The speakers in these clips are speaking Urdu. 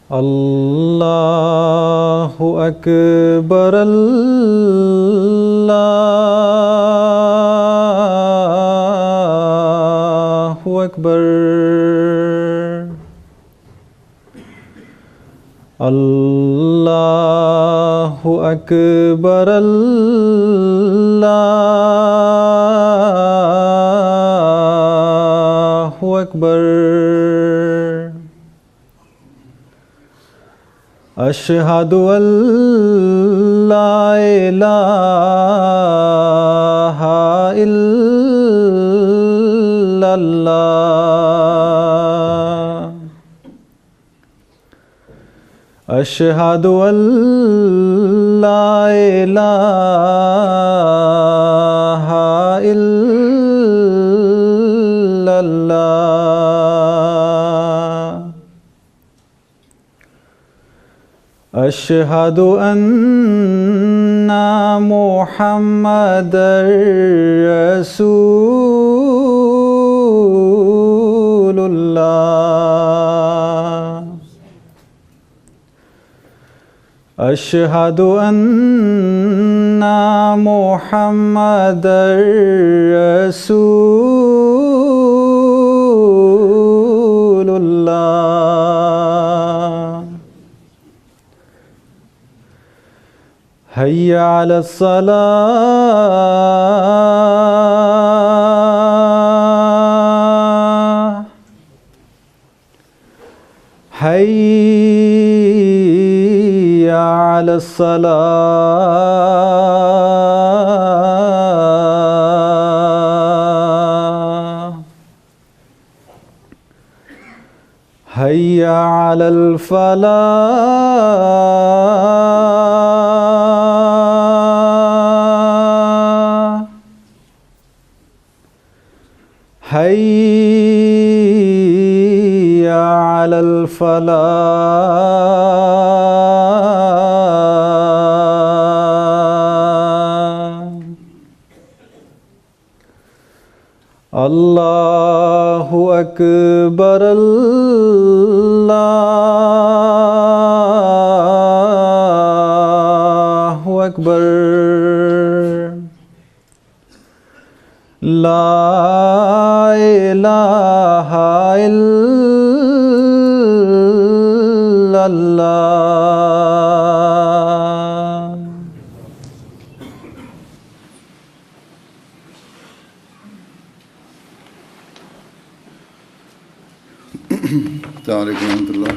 اللہ اکبر اللہ اکبر اللہ اکبر اللہ اکبر اشہد ان لا الہ الا اللہ اشہد ان لا الہ الا اللہ اشہد ان محمد رسول اللہ اشہد ان محمد رسول اللہ حی علی الصلاة حی علی الصلاة حی علی الفلاح حی علی الفلاح اللہ اکبر اللہ اکبر لا الہ الا اللہ السلام علیکم ورحمۃ اللہ.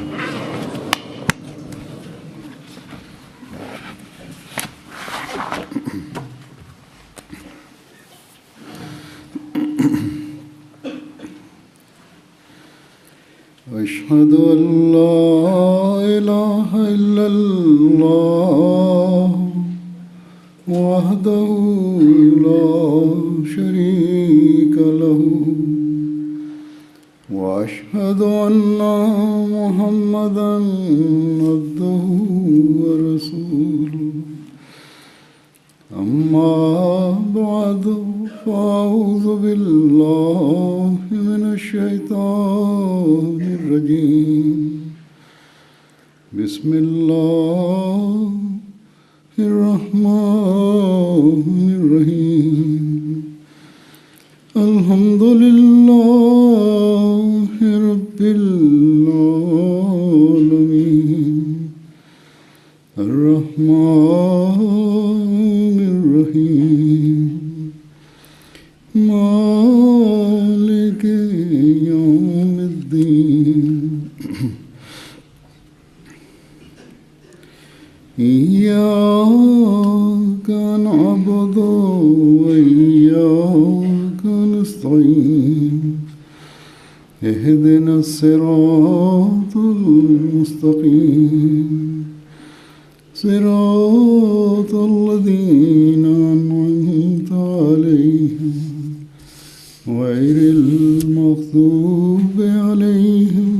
أشهد أن لا إله إلا الله وحده لا شريك له وأشهد أن محمدا عبده ورسوله أما بعد فأعوذ بالله من الشيطان الرجيم بسم الله الرحمن الرحيم الحمد لله رب العالمين الرحمن الرحيم مالك يوم الدين إياك نعبد وإياك نستعين اهدنا الصراط المستقيم صراط الذين أنعمت عليهم غير المغضوب عليهم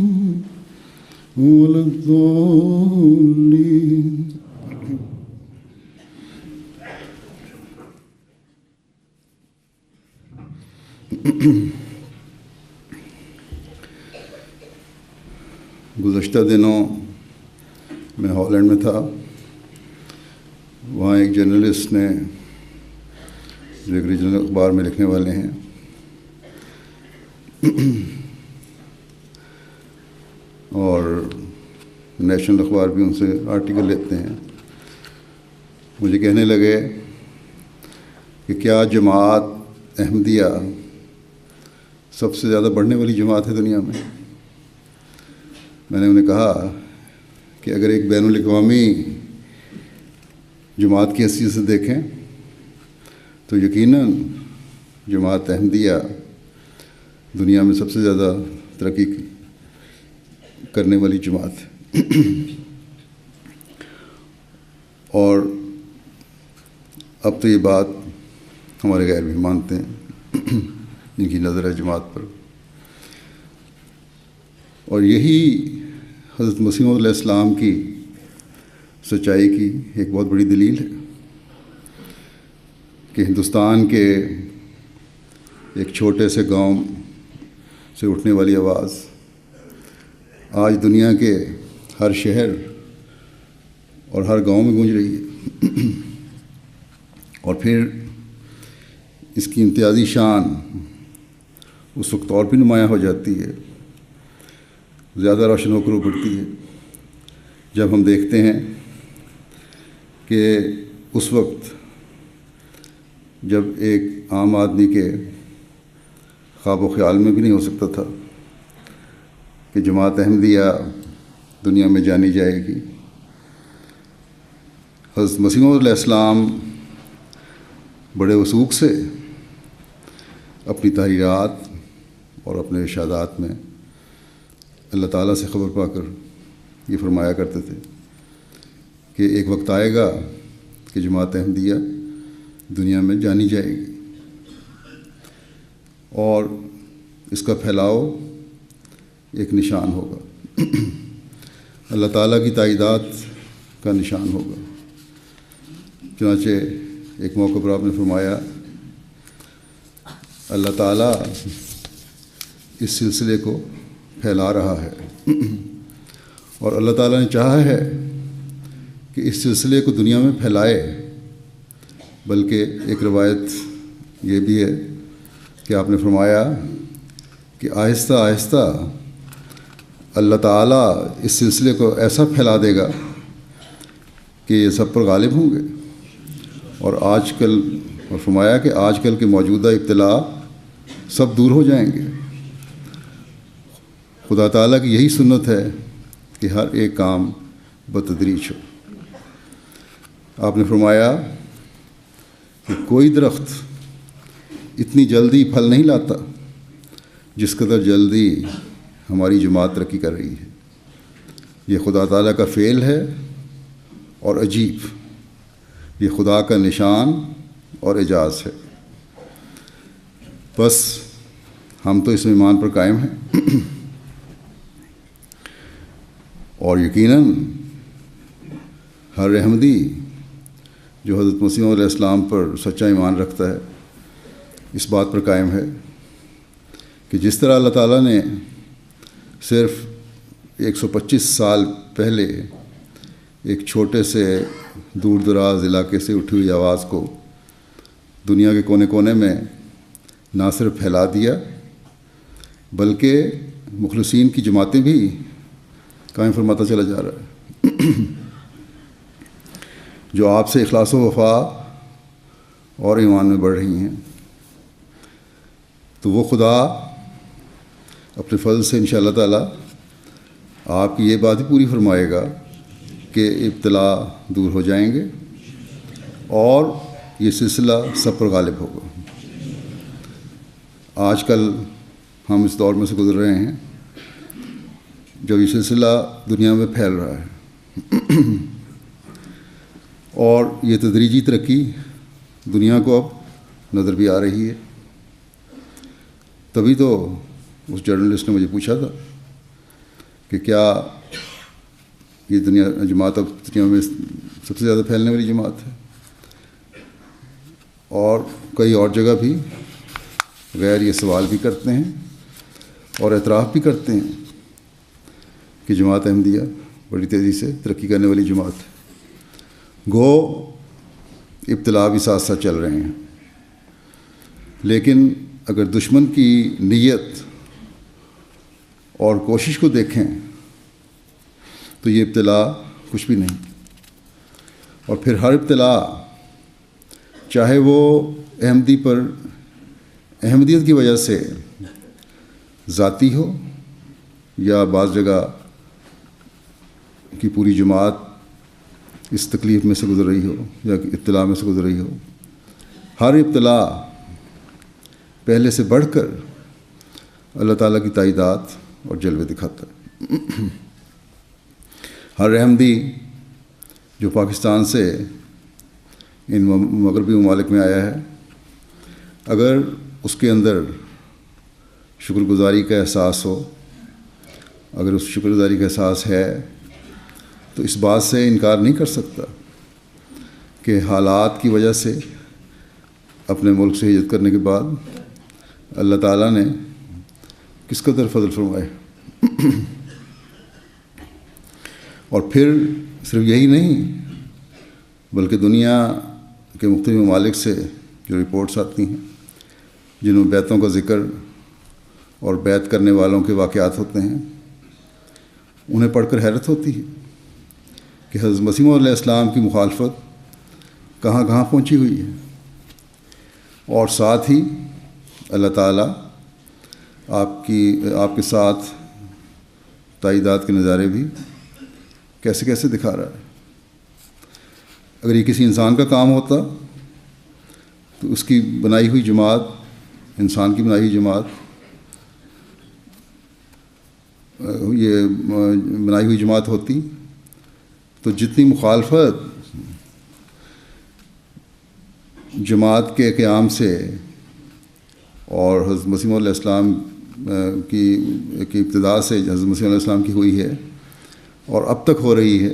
ولا الضالين. گزشتہ دنوں میں ہالینڈ میں تھا. وہاں ایک جرنلسٹ نے جو ایک ریجنل اخبار میں لکھنے والے ہیں اور نیشنل اخبار بھی ان سے آرٹیکل لیتے ہیں، مجھے کہنے لگے کہ کیا جماعت احمدیہ سب سے زیادہ بڑھنے والی جماعت ہے دنیا میں؟ میں نے انہیں کہا کہ اگر ایک بین الاقوامی جماعت کی حیثیت سے دیکھیں تو یقیناً جماعت احمدیہ دنیا میں سب سے زیادہ ترقی کرنے والی جماعت ہے. اور اب تو یہ بات ہمارے غیر بھی مانتے ہیں جن کی نظر ہے جماعت پر. اور یہی حضرت مسیح موعود علیہ السلام کی سچائی کی ایک بہت بڑی دلیل ہے کہ ہندوستان کے ایک چھوٹے سے گاؤں سے اٹھنے والی آواز آج دنیا کے ہر شہر اور ہر گاؤں میں گونج رہی ہے. اور پھر اس کی امتیازی شان اس وقت اور بھی نمایاں ہو جاتی ہے، زیادہ روشن ہو کر ابھرتی ہے جب ہم دیکھتے ہیں کہ اس وقت جب ایک عام آدمی کے خواب و خیال میں بھی نہیں ہو سکتا تھا کہ جماعت احمدیہ دنیا میں جانی جائے گی، حضرت مسیح موعود علیہ السلام بڑے وثوق سے اپنی تحریرات اور اپنے ارشادات میں اللہ تعالیٰ سے خبر پا کر یہ فرمایا کرتے تھے کہ ایک وقت آئے گا کہ جماعت احمدیہ دنیا میں جانی جائے گی اور اس کا پھیلاؤ ایک نشان ہوگا، اللہ تعالیٰ کی تائیدات کا نشان ہوگا. چنانچہ ایک موقع پر آپ نے فرمایا اللہ تعالیٰ اس سلسلے کو پھیلا رہا ہے اور اللہ تعالیٰ نے چاہا ہے کہ اس سلسلے کو دنیا میں پھیلائے. بلکہ ایک روایت یہ بھی ہے کہ آپ نے فرمایا کہ آہستہ آہستہ اللہ تعالیٰ اس سلسلے کو ایسا پھیلا دے گا کہ یہ سب پر غالب ہوں گے. اور فرمایا کہ آج کل کے موجودہ ابتلا سب دور ہو جائیں گے. خدا تعالیٰ کی یہی سنت ہے کہ ہر ایک کام بتدریج ہو. آپ نے فرمایا کہ کوئی درخت اتنی جلدی پھل نہیں لاتا جس قدر جلدی ہماری جماعت ترقی کر رہی ہے. یہ خدا تعالیٰ کا فعل ہے اور عجیب، یہ خدا کا نشان اور اعجاز ہے. بس ہم تو اس ایمان پر قائم ہیں اور یقیناً ہر احمدی جو حضرت مسیح علیہ السلام پر سچا ایمان رکھتا ہے اس بات پر قائم ہے کہ جس طرح اللہ تعالیٰ نے صرف 125 سال پہلے ایک چھوٹے سے دور دراز علاقے سے اٹھی ہوئی آواز کو دنیا کے کونے کونے میں نہ صرف پھیلا دیا بلکہ مخلصین کی جماعتیں بھی قائم فرماتا چلا جا رہا ہے جو آپ سے اخلاص و وفا اور ایمان میں بڑھ رہی ہیں۔ تو وہ خدا اپنے فضل سے انشاءاللہ تعالی آپ کی یہ بات ہی پوری فرمائے گا کہ ابتلا دور ہو جائیں گے اور یہ سلسلہ سب پر غالب ہوگا۔ آج کل ہم اس دور میں سے گزر رہے ہیں جب یہ سلسلہ دنیا میں پھیل رہا ہے اور یہ تدریجی ترقی دنیا کو اب نظر بھی آ رہی ہے۔ تبھی تو اس جرنلسٹ نے مجھے پوچھا تھا کہ کیا یہ جماعت اب دنیا میں سب سے زیادہ پھیلنے والی جماعت ہے، اور کئی اور جگہ بھی غیر یہ سوال بھی کرتے ہیں اور اعتراف بھی کرتے ہیں کہ جماعت احمدیہ بڑی تیزی سے ترقی کرنے والی جماعت ہے۔ گو ابتلا بھی ساتھ ساتھ چل رہے ہیں، لیکن اگر دشمن کی نیت اور کوشش کو دیکھیں تو یہ ابتلا کچھ بھی نہیں، اور پھر ہر ابتلا چاہے وہ احمدیت کی وجہ سے ذاتی ہو یا بعض جگہ کی پوری جماعت اس تکلیف میں سے گزر رہی ہو یا ابتلا میں سے گزر رہی ہو، ہر ابتلا پہلے سے بڑھ کر اللہ تعالیٰ کی تائیدات اور جلوے دکھاتا ہے۔ ہر احمدی جو پاکستان سے ان مغربی ممالک میں آیا ہے، اگر اس کے اندر شکر گزاری کا احساس ہو، اگر اس شکر گزاری کا احساس ہے تو اس بات سے انکار نہیں کر سکتا کہ حالات کی وجہ سے اپنے ملک سے ہجرت کرنے کے بعد اللہ تعالیٰ نے کس قدر فضل فرمائے۔ اور پھر صرف یہی نہیں بلکہ دنیا کے مختلف ممالک سے جو رپورٹس آتی ہیں جن میں بیعتوں کا ذکر اور بیعت کرنے والوں کے واقعات ہوتے ہیں، انہیں پڑھ کر حیرت ہوتی ہے کہ حضرت مسیح علیہ السلام کی مخالفت کہاں کہاں پہنچی ہوئی ہے، اور ساتھ ہی اللہ تعالیٰ آپ کے ساتھ تائیدات کے نظارے بھی کیسے کیسے دکھا رہا ہے۔ اگر یہ کسی انسان کا کام ہوتا تو اس کی بنائی ہوئی جماعت، انسان کی بنائی ہوئی جماعت، یہ بنائی ہوئی جماعت ہوتی تو جتنی مخالفت جماعت کے قیام سے اور حضرت مسیح علیہ السلام کی ابتدا سے حضرت مسیح علیہ السلام کی ہوئی ہے اور اب تک ہو رہی ہے،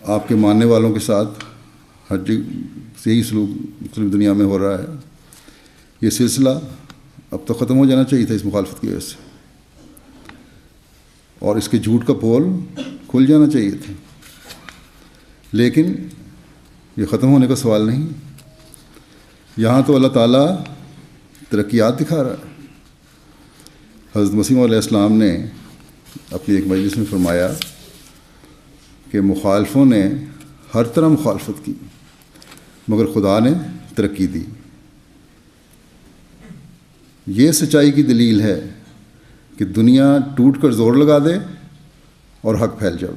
آپ کے ماننے والوں کے ساتھ ہر جگہ یہی سلوک مختلف دنیا میں ہو رہا ہے، یہ سلسلہ اب تو ختم ہو جانا چاہیے تھا اس مخالفت کی وجہ سے، اور اس کے جھوٹ کا پول کھل جانا چاہیے تھا، لیکن یہ ختم ہونے کا سوال نہیں۔ یہاں تو اللہ تعالیٰ ترقیات دکھا رہا ہے۔ حضرت مسیح علیہ السلام نے اپنی ایک مجلس میں فرمایا کہ مخالفوں نے ہر طرح مخالفت کی مگر خدا نے ترقی دی۔ یہ سچائی کی دلیل ہے کہ دنیا ٹوٹ کر زور لگا دے اور حق پھیل جائے۔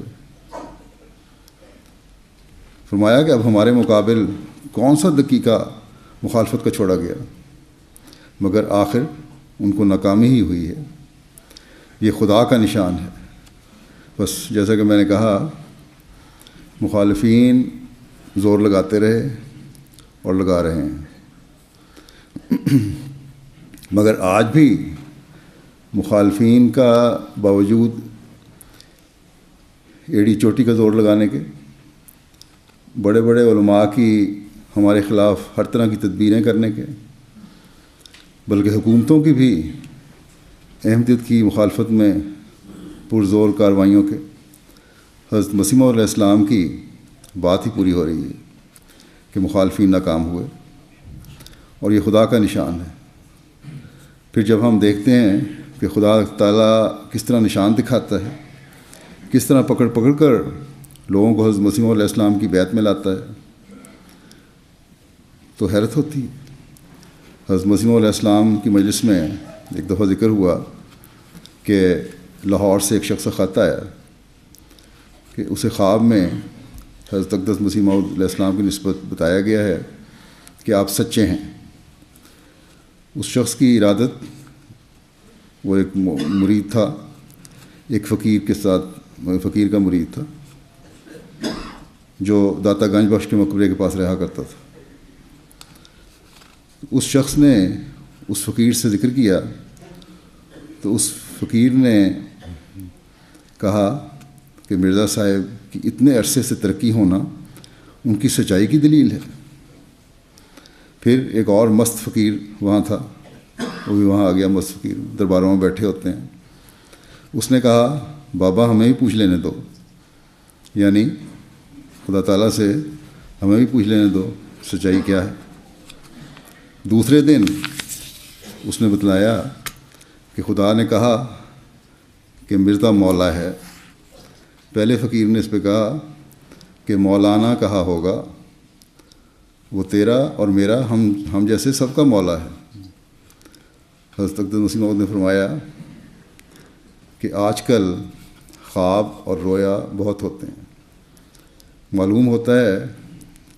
فرمایا کہ اب ہمارے مقابل کون سا دقیقہ مخالفت کا چھوڑا گیا، مگر آخر ان کو ناکامی ہی ہوئی ہے۔ یہ خدا کا نشان ہے۔ بس جیسا کہ میں نے کہا، مخالفین زور لگاتے رہے اور لگا رہے ہیں، مگر آج بھی مخالفین کا باوجود ایڑی چوٹی کا زور لگانے کے، بڑے بڑے علماء کی ہمارے خلاف ہر طرح کی تدبیریں کرنے کے، بلکہ حکومتوں کی بھی احمدیت کی مخالفت میں پرزور کارروائیوں کے حضرت مسیح موعود علیہ السلام کی بات ہی پوری ہو رہی ہے کہ مخالفین ناکام ہوئے، اور یہ خدا کا نشان ہے۔ پھر جب ہم دیکھتے ہیں کہ خدا تعالیٰ کس طرح نشان دکھاتا ہے، کس طرح پکڑ پکڑ کر لوگوں کو حضرت مسیح موعود علیہ السلام کی بیعت میں لاتا ہے، تو حیرت ہوتی ہے۔ حضرت مسیح موعود علیہ السلام کی مجلس میں ایک دفعہ ذکر ہوا کہ لاہور سے ایک شخص خط آیا کہ اسے خواب میں حضرت اقدس مسیح موعود علیہ السلام کی نسبت بتایا گیا ہے کہ آپ سچے ہیں۔ اس شخص کی ارادت، وہ ایک مرید تھا، ایک فقیر کے ساتھ، فقیر کا مرید تھا جو داتا گنج بخش کے مقبرے کے پاس رہا کرتا تھا۔ اس شخص نے اس فقیر سے ذکر کیا تو اس فقیر نے کہا کہ مرزا صاحب کی اتنے عرصے سے ترقی ہونا ان کی سچائی کی دلیل ہے۔ پھر ایک اور مست فقیر وہاں تھا، وہ بھی وہاں آ گیا، مست فقیر درباروں میں بیٹھے ہوتے ہیں۔ اس نے کہا بابا ہمیں بھی پوچھ لینے دو، یعنی خدا تعالیٰ سے ہمیں بھی پوچھ لینے دو سچائی کیا ہے۔ دوسرے دن اس نے بتلایا کہ خدا نے کہا کہ مرزا مولا ہے۔ پہلے فقیر نے اس پہ کہا کہ مولانا کہا ہوگا، وہ تیرا اور میرا، ہم جیسے سب کا مولا ہے۔ حضرت اقدس مسیح موعود نے فرمایا کہ آج کل خواب اور رویا بہت ہوتے ہیں۔ معلوم ہوتا ہے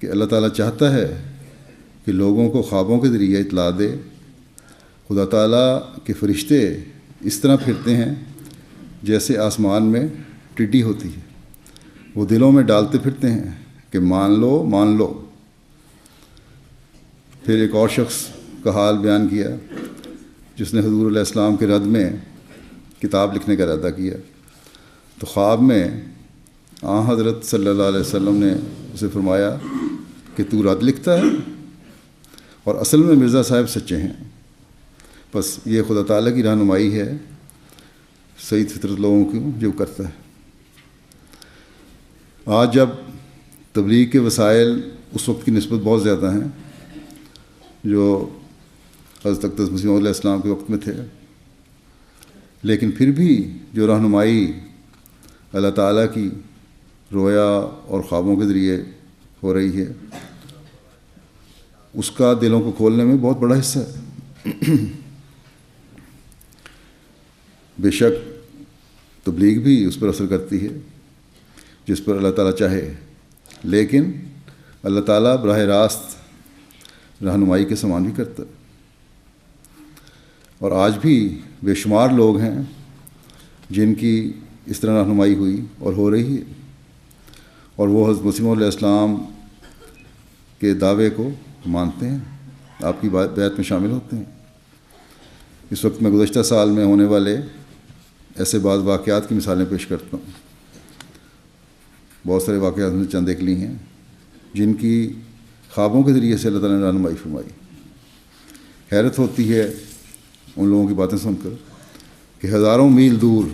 کہ اللہ تعالیٰ چاہتا ہے کہ لوگوں کو خوابوں کے ذریعے اطلاع دے۔ خدا تعالیٰ کے فرشتے اس طرح پھرتے ہیں جیسے آسمان میں ٹڈی ہوتی ہے، وہ دلوں میں ڈالتے پھرتے ہیں کہ مان لو مان لو۔ پھر ایک اور شخص کا حال بیان کیا جس نے حضور علیہ السلام کے رد میں کتاب لکھنے کا ارادہ کیا، تو خواب میں حضرت صلی اللہ علیہ وسلم نے اسے فرمایا کہ تو رد لکھتا ہے اور اصل میں مرزا صاحب سچے ہیں۔ بس یہ خدا تعالیٰ کی رہنمائی ہے سعید فطرت لوگوں کی جو کرتا ہے۔ آج جب تبلیغ کے وسائل اس وقت کی نسبت بہت زیادہ ہیں جو حضرت اقدس مسیح موعود علیہ السلام کے وقت میں تھے، لیکن پھر بھی جو رہنمائی اللہ تعالیٰ کی رویا اور خوابوں کے ذریعے ہو رہی ہے، اس کا دلوں کو کھولنے میں بہت بڑا حصہ ہے۔ بے شک تبلیغ بھی اس پر اثر کرتی ہے جس پر اللہ تعالیٰ چاہے، لیکن اللہ تعالیٰ براہ راست رہنمائی کے سامان بھی کرتا ہے۔ اور آج بھی بے شمار لوگ ہیں جن کی اس طرح رہنمائی ہوئی اور ہو رہی ہے، اور وہ حضرت مسیح موعود علیہ السلام کے دعوے کو مانتے ہیں، آپ کی بیعت میں شامل ہوتے ہیں۔ اس وقت میں گزشتہ سال میں ہونے والے ایسے بعض واقعات کی مثالیں پیش کرتا ہوں۔ بہت سارے واقعات میں چند ایک لی ہیں جن کی خوابوں کے ذریعے سے اللہ تعالیٰ نے رہنمائی فرمائی۔ حیرت ہوتی ہے ان لوگوں کی باتیں سن کر کہ ہزاروں میل دور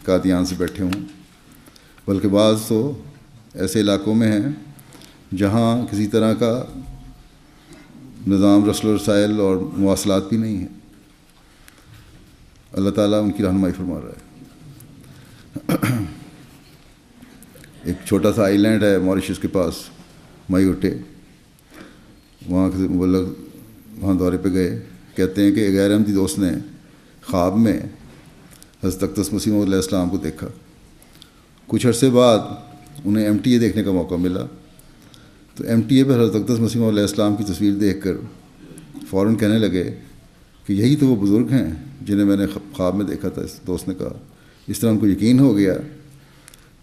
قادیان سے بیٹھے ہوں، بلکہ بعض تو ایسے علاقوں میں ہیں جہاں کسی طرح کا نظام رسل و رسائل اور مواصلات بھی نہیں ہیں۔ اللہ تعالیٰ ان کی رہنمائی فرما رہا ہے۔ ایک چھوٹا سا آئی لینڈ ہے موریشس کے پاس، مایوٹے، وہاں کے مبلغ وہاں دورے پہ گئے، کہتے ہیں کہ ایک غیر احمدی دوست نے خواب میں حضرت اقدس مسیح موعود علیہ السلام کو دیکھا۔ کچھ عرصے بعد انہیں MTA دیکھنے کا موقع ملا، تو MTA پر حضرت اقدس مسیح موعود علیہ السلام کی تصویر دیکھ کر فوراً کہنے لگے کہ یہی تو وہ بزرگ ہیں جنہیں میں نے خواب میں دیکھا تھا۔ اس دوست نے کہا، اس طرح ان کو یقین ہو گیا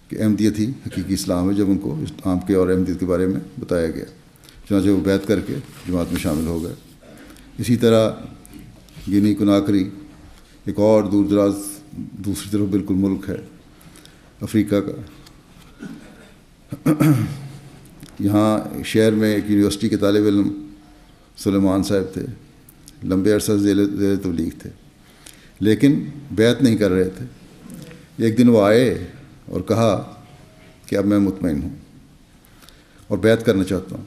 کہ احمدیت ہی حقیقی اسلام ہے جب ان کو اسلام کے اور احمدیت کے بارے میں بتایا گیا، چنانچہ وہ بیعت کر کے جماعت میں شامل ہو گئے۔ اسی طرح گنی کناکری ایک اور دور دراز دوسری طرف بالکل ملک ہے افریقہ کا، یہاں شہر میں ایک یونیورسٹی کے طالب علم سلیمان صاحب تھے، لمبے عرصہ زیر تبلیغ تھے، لیکن بیعت نہیں کر رہے تھے۔ ایک دن وہ آئے اور کہا کہ اب میں مطمئن ہوں اور بیعت کرنا چاہتا ہوں۔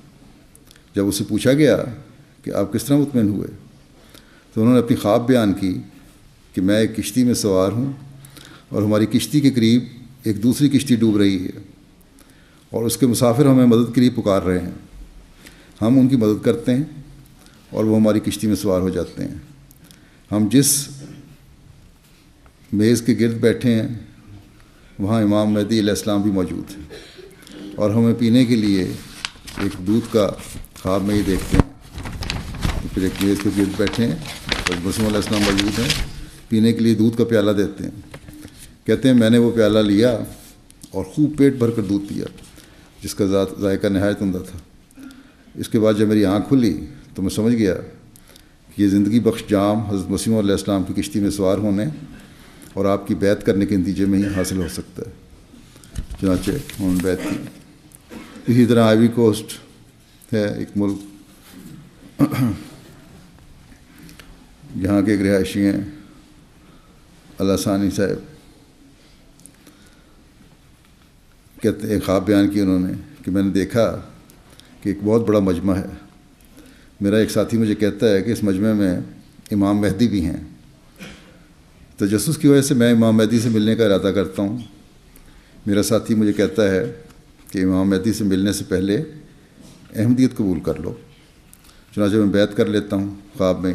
جب اسے پوچھا گیا کہ آپ کس طرح مطمئن ہوئے، تو انہوں نے اپنی خواب بیان کی کہ میں ایک کشتی میں سوار ہوں اور ہماری کشتی کے قریب ایک دوسری کشتی ڈوب رہی ہے اور اس کے مسافر ہمیں مدد کے لیے پکار رہے ہیں۔ ہم ان کی مدد کرتے ہیں اور وہ ہماری کشتی میں سوار ہو جاتے ہیں۔ ہم جس میز کے گرد بیٹھے ہیں وہاں امام مہدی علیہ السلام بھی موجود ہیں، اور ہمیں پینے کے لیے ایک دودھ کا خواب میں ہی دیکھتے ہیں۔ پھر ایک میز کے گرد بیٹھے ہیں اور مسیح علیہ السلام موجود ہیں، پینے کے لیے دودھ کا پیالہ دیتے ہیں۔ کہتے ہیں میں نے وہ پیالہ لیا اور خوب پیٹ بھر کر دودھ پیا، جس کا ذائقہ نہایت عمدہ تھا۔ اس کے بعد جب میری آنکھ کھلی تو میں سمجھ گیا کہ یہ زندگی بخش جام حضرت مسیح علیہ السلام کی کشتی میں سوار ہونے اور آپ کی بیعت کرنے کے نتیجے میں ہی حاصل ہو سکتا ہے۔ چنانچہ انہوں نے بیعت کی۔ اسی طرح آئیوری کوسٹ ہے ایک ملک، جہاں کے ایک رہائشی ہیں اللہ ثانی صاحب، کہتے ایک خواب بیان کی انہوں نے کہ میں نے دیکھا کہ ایک بہت بڑا مجمع ہے۔ میرا ایک ساتھی مجھے کہتا ہے کہ اس مجمع میں امام مہدی بھی ہیں۔ تجسس کی وجہ سے میں امام مہدی سے ملنے کا ارادہ کرتا ہوں۔ میرا ساتھی مجھے کہتا ہے کہ امام مہدی سے ملنے سے پہلے احمدیت قبول کر لو۔ چنانچہ میں بیعت کر لیتا ہوں خواب میں۔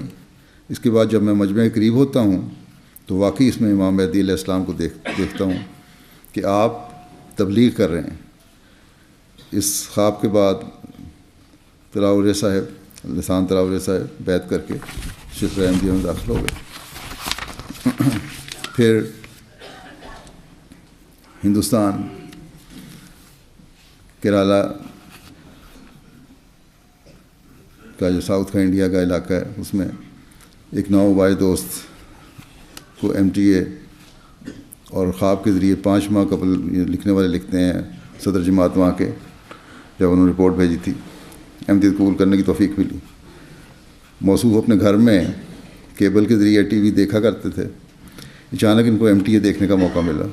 اس کے بعد جب میں مجمع کے قریب ہوتا ہوں تو واقعی اس میں امام مہدی علیہ السلام کو دیکھتا ہوں کہ آپ تبلیغ کر رہے ہیں۔ اس خواب کے بعد تراورے صاحب، لسان تراورے صاحب بیعت کر کے شفر احمدیہ میں داخل ہو گئے۔ پھر ہندوستان کیرالہ کا جو ساؤتھ کا انڈیا کا علاقہ ہے، اس میں ایک نوآبائی دوست کو ایم ٹی اے اور خواب کے ذریعے 5 ماہ قبل لکھنے والے لکھتے ہیں صدر جماعت وہاں کے، جب انہوں نے رپورٹ بھیجی تھی احمدیت قبول کرنے کی توفیق ملی۔ موصوف اپنے گھر میں کیبل کے ذریعے ٹی وی دیکھا کرتے تھے، اچانک ان کو ایم ٹی اے دیکھنے کا موقع ملا۔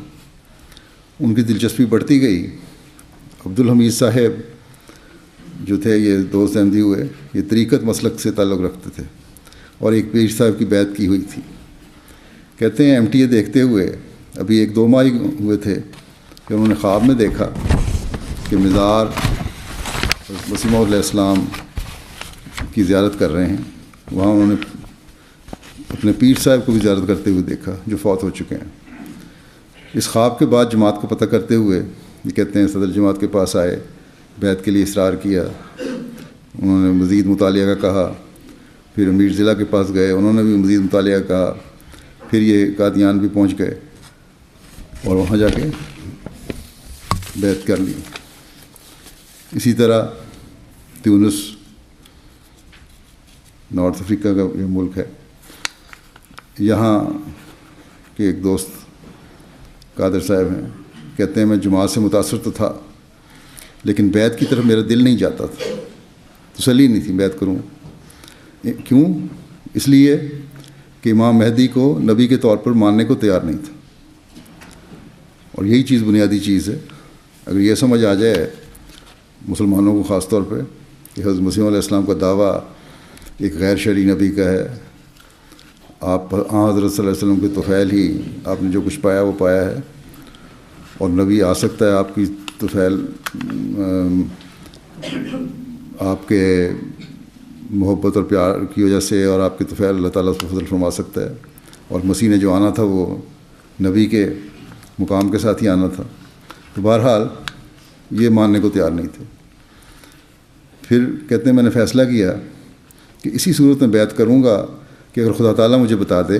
ان کی دلچسپی بڑھتی گئی۔ عبدالحمید صاحب جو تھے، یہ دوست احمدی ہوئے، یہ طریقت مسلک سے تعلق رکھتے تھے اور ایک پیر صاحب کی بیعت کی ہوئی تھی۔ کہتے ہیں ایم ٹی اے دیکھتے ہوئے ابھی 1-2 ماہ ہی ہوئے تھے کہ انہوں نے خواب میں دیکھا کہ مزار مسیح علیہ السلام کی زیارت کر رہے ہیں۔ وہاں انہوں نے اپنے پیر صاحب کو بھی زیارت کرتے ہوئے دیکھا جو فوت ہو چکے ہیں۔ اس خواب کے بعد جماعت کو پتہ کرتے ہوئے یہ کہتے ہیں صدر جماعت کے پاس آئے، بیعت کے لیے اصرار کیا، انہوں نے مزید مطالعہ کا کہا۔ پھر امیر ضلع کے پاس گئے، انہوں نے بھی مزید مطالعہ کہا۔ پھر یہ قادیان بھی پہنچ گئے اور وہاں جا کے بیعت کر لی۔ اسی طرح تیونس نارتھ افریقہ کا یہ ملک ہے، یہاں کے ایک دوست قادر صاحب ہیں، کہتے ہیں میں جماعت سے متاثر تو تھا لیکن بیعت کی طرف میرا دل نہیں جاتا تھا، تسلی نہیں تھی بیعت کروں۔ کیوں؟ اس لیے کہ امام مہدی کو نبی کے طور پر ماننے کو تیار نہیں تھا، اور یہی چیز بنیادی چیز ہے۔ اگر یہ سمجھ آ جائے مسلمانوں کو خاص طور پہ کہ حضرت مسیح علیہ السلام کا دعویٰ ایک غیر شرعی نبی کا ہے، آپ حضرت صلی اللہ علیہ وسلم کے طفیل ہی آپ نے جو کچھ پایا وہ پایا ہے، اور نبی آ سکتا ہے آپ کی طفیل آپ کے محبت اور پیار کی وجہ سے، اور آپ کے طفیل اللہ تعالیٰ اس پر فضل فرما سکتا ہے، اور مسیح نے جو آنا تھا وہ نبی کے مقام کے ساتھ ہی آنا تھا۔ تو بہرحال یہ ماننے کو تیار نہیں تھے۔ پھر کہتے ہیں میں نے فیصلہ کیا کہ اسی صورت میں بیعت کروں گا کہ اگر خدا تعالیٰ مجھے بتا دے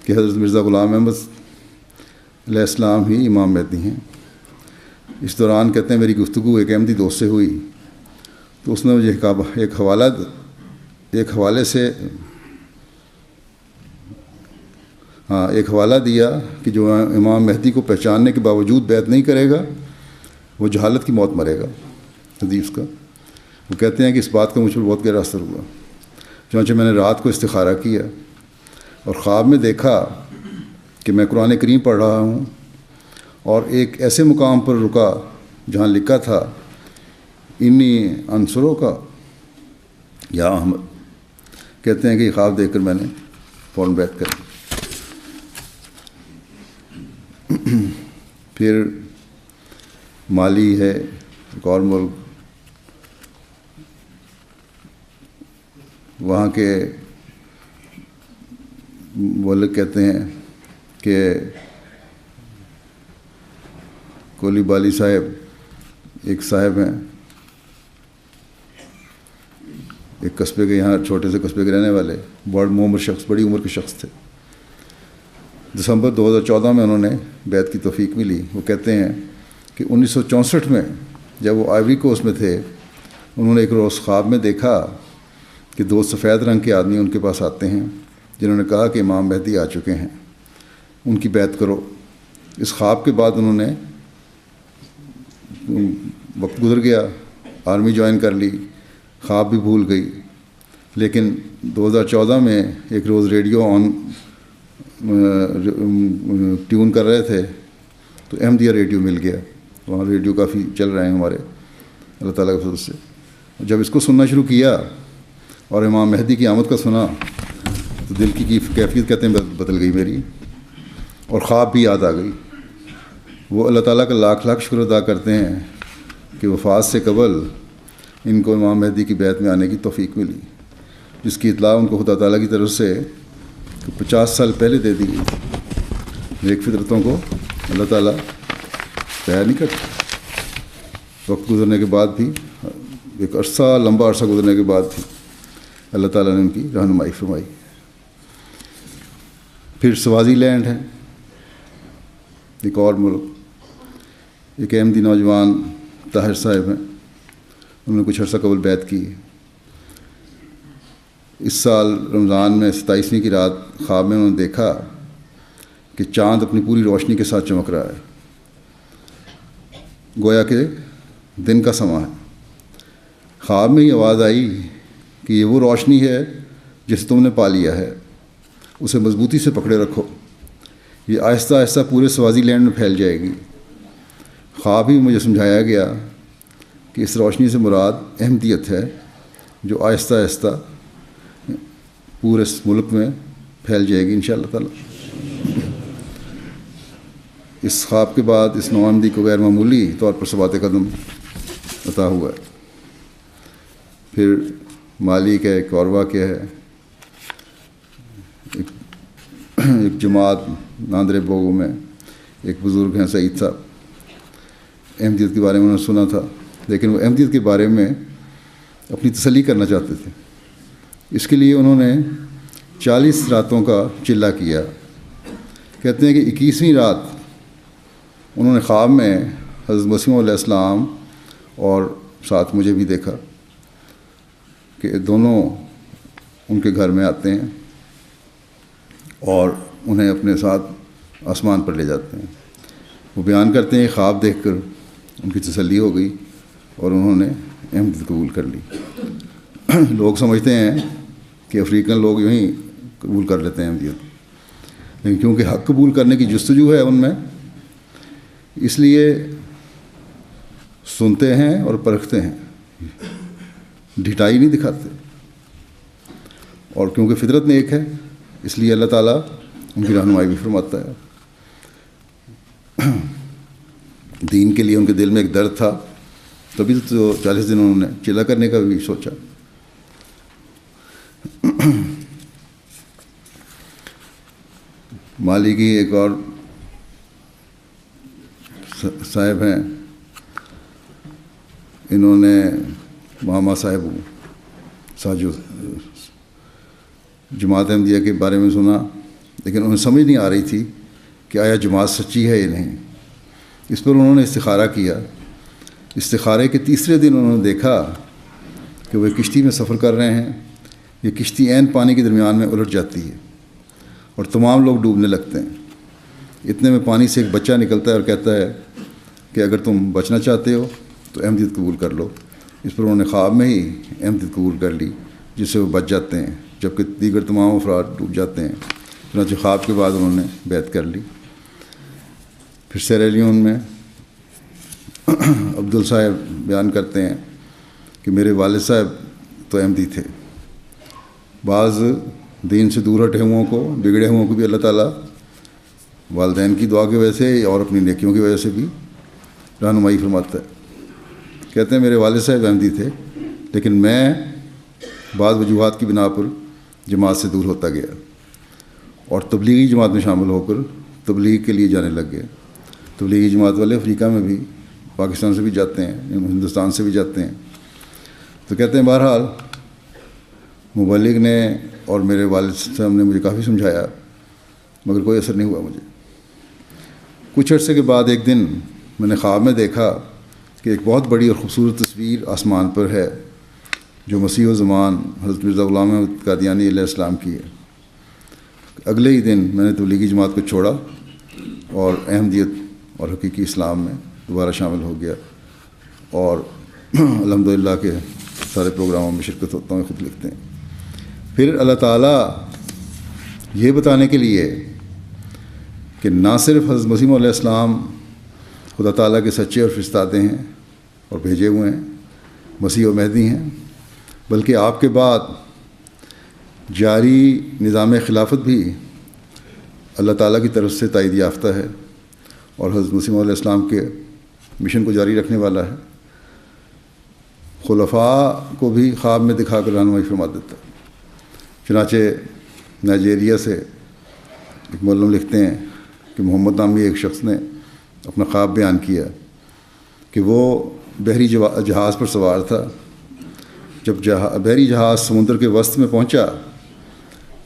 کہ حضرت مرزا غلام احمد علیہ السلام ہی امام مہدی ہیں۔ اس دوران کہتے ہیں میری گفتگو ایک احمدی دوست سے ہوئی، تو اس نے مجھے ایک حوالہ دیا کہ جو امام مہدی کو پہچاننے کے باوجود بیعت نہیں کرے گا وہ جہالت کی موت مرے گا. حدیث کا وہ کہتے ہیں کہ اس بات کا مجھ پر بہت گہرا اثر ہوا. چنانچہ میں نے رات کو استخارہ کیا اور خواب میں دیکھا کہ میں قرآن کریم پڑھ رہا ہوں اور ایک ایسے مقام پر رکا جہاں لکھا تھا انی انصروں کا یا احمد. کہتے ہیں کہ یہ خواب دیکھ کر میں نے فوراً بیعت کر لی. پھر مالی ہے ایک اور ملک, وہاں کے وہ لوگ کہتے ہیں کہ کولی بالی صاحب ایک صاحب ہیں, ایک قصبے کے, یہاں چھوٹے سے قصبے کے رہنے والے, بڑی عمر کے شخص تھے. دسمبر 2014 میں انہوں نے بیعت کی توفیق ملی. وہ کہتے ہیں کہ 1964 میں جب وہ آئیوری کوسٹ میں تھے, انہوں نے ایک روز خواب میں دیکھا کہ 2 سفید رنگ کے آدمی ان کے پاس آتے ہیں جنہوں نے کہا کہ امام مہدی آ چکے ہیں, ان کی بیعت کرو. اس خواب کے بعد انہوں نے وقت گزر گیا, آرمی جوائن کر لی, خواب بھی بھول گئی. لیکن 2014 میں ایک روز ریڈیو ٹیون کر رہے تھے تو احمدیہ ریڈیو مل گیا. وہاں ریڈیو کافی چل رہے ہیں ہمارے اللہ تعالیٰ کے فضل سے. جب اس کو سننا شروع کیا اور امام مہدی کی آمد کا سنا تو دل کی کیفیت کہتے ہیں بدل گئی میری, اور خواب بھی یاد آ گئی. وہ اللہ تعالیٰ کا لاکھ لاکھ شکر ادا کرتے ہیں کہ وفات سے قبل ان کو امام مہدی کی بیعت میں آنے کی توفیق ملی, جس کی اطلاع ان کو خدا تعالیٰ کی طرف سے 50 سال پہلے دے دی گئی. نیک فطرتوں کو اللہ تعالیٰ تیار نہیں کرتا. وقت گزرنے کے بعد بھی, ایک لمبا عرصہ گزرنے کے بعد بھی اللہ تعالیٰ نے ان کی رہنمائی فرمائی. پھر سوازی لینڈ ہے ایک اور ملک. ایک احمدی نوجوان طاہر صاحب ہیں, انہوں نے کچھ عرصہ قبل بیعت کی. اس سال رمضان میں 27ویں کی رات خواب میں انہوں نے دیکھا کہ چاند اپنی پوری روشنی کے ساتھ چمک رہا ہے, گویا کہ دن کا سماں ہے. خواب میں ہی آواز آئی کہ یہ وہ روشنی ہے جسے تم نے پا لیا ہے, اسے مضبوطی سے پکڑے رکھو, یہ آہستہ آہستہ پورے سوازی لینڈ میں پھیل جائے گی. خواب ہی مجھے سمجھایا گیا کہ اس روشنی سے مراد احمدیت ہے جو آہستہ آہستہ پورے ملک میں پھیل جائے گی انشاءاللہ تعالی. اس خواب کے بعد اس نو احمدی کو غیر معمولی طور پر ثبات قدم عطا ہوا ہے. پھر مالی کا ایک اور واقعہ ہے. ایک جماعت ناندرے بوگو میں ایک بزرگ ہیں سعید صاحب, احمدیت کے بارے میں انہوں نے سنا تھا, لیکن وہ احمدیت کے بارے میں اپنی تسلی کرنا چاہتے تھے. اس کے لیے انہوں نے 40 راتوں کا چلہ کیا. کہتے ہیں کہ 21ویں رات انہوں نے خواب میں حضرت مسیح علیہ السلام اور ساتھ مجھے بھی دیکھا کہ دونوں ان کے گھر میں آتے ہیں اور انہیں اپنے ساتھ آسمان پر لے جاتے ہیں. وہ بیان کرتے ہیں خواب دیکھ کر ان کی تسلی ہو گئی اور انہوں نے احمدیت قبول کر لی. لوگ سمجھتے ہیں کہ افریقن لوگ یوں ہی قبول کر لیتے ہیں احمدیت, لیکن کیونکہ حق قبول کرنے کی جستجو ہے ان میں, اس لیے سنتے ہیں اور پرکھتے ہیں, ڈھٹائی نہیں دکھاتے. اور کیونکہ فطرت میں ایک ہے اس لیے اللہ تعالیٰ ان کی رہنمائی بھی فرماتا ہے. دین کے لیے ان کے دل میں ایک درد تھا, تبھی تو 40 دن انہوں نے چلا کرنے کا بھی سوچا. مالی کی ایک اور صاحب ہیں, انہوں نے ماما صاحب ساجو جماعت احمدیہ کے بارے میں سنا, لیکن انہیں سمجھ نہیں آ رہی تھی کہ آیا جماعت سچی ہے یا نہیں. اس پر انہوں نے استخارہ کیا. استخارے کے تیسرے دن انہوں نے دیکھا کہ وہ کشتی میں سفر کر رہے ہیں. یہ کشتی عین پانی کے درمیان میں الٹ جاتی ہے اور تمام لوگ ڈوبنے لگتے ہیں. اتنے میں پانی سے ایک بچہ نکلتا ہے اور کہتا ہے کہ اگر تم بچنا چاہتے ہو تو احمدیت قبول کر لو۔ اس پر انہوں نے خواب میں ہی احمدیت قبول کر لی، جس سے وہ بچ جاتے ہیں، جبکہ دیگر تمام افراد ڈوب جاتے ہیں۔ چنانچہ خواب کے بعد انہوں نے بیعت کر لی۔ پھر سیرا لیون میں عبدل صاحب بیان کرتے ہیں کہ میرے والد صاحب تو احمدی تھے، بعض دین سے دور ہٹے ہوں کو، بگڑے ہوں کو بھی اللہ تعالیٰ والدین کی دعا کی وجہ سے اور اپنی نیکیوں کی وجہ سے بھی رہنمائی فرماتا ہے۔ کہتے ہیں میرے والد صاحب احمدی تھے، لیکن میں بعض وجوہات کی بنا پر جماعت سے دور ہوتا گیا اور تبلیغی جماعت میں شامل ہو کر تبلیغ کے لیے جانے لگ گئے۔ تبلیغی جماعت والے افریقہ میں بھی، پاکستان سے بھی جاتے ہیں، ہندوستان سے بھی جاتے ہیں۔ تو کہتے ہیں بہرحال مبلغ نے اور میرے والد صاحب نے مجھے کافی سمجھایا، مگر کوئی اثر نہیں ہوا مجھے۔ کچھ عرصے کے بعد ایک دن میں نے خواب میں دیکھا کہ ایک بہت بڑی اور خوبصورت تصویر آسمان پر ہے جو مسیح و زمان حضرت مرزا غلام احمد قادیانی علیہ السلام کی ہے۔ اگلے ہی دن میں نے تبلیغی جماعت کو چھوڑا اور احمدیت اور حقیقی اسلام میں دوبارہ شامل ہو گیا، اور الحمدللہ کے سارے پروگراموں میں شرکت ہوتا ہوں، خود لکھتے ہیں۔ پھر اللہ تعالیٰ یہ بتانے کے لیے کہ نہ صرف حضرت مسیح علیہ السلام خدا تعالیٰ کے سچے اور فرستادے ہیں اور بھیجے ہوئے ہیں، مسیح و مہدی ہیں، بلکہ آپ کے بعد جاری نظام خلافت بھی اللہ تعالیٰ کی طرف سے تائید یافتہ ہے اور حضرت مسیح علیہ السلام کے مشن کو جاری رکھنے والا ہے۔ خلفاء کو بھی خواب میں دکھا کر رہنمائی فرما دیتا ہے۔ چنانچہ نائجیریا سے ایک مولم لکھتے ہیں کہ محمد نامی ایک شخص نے اپنا خواب بیان کیا کہ وہ بحری جہاز پر سوار تھا۔ جب بحری جہاز سمندر کے وسط میں پہنچا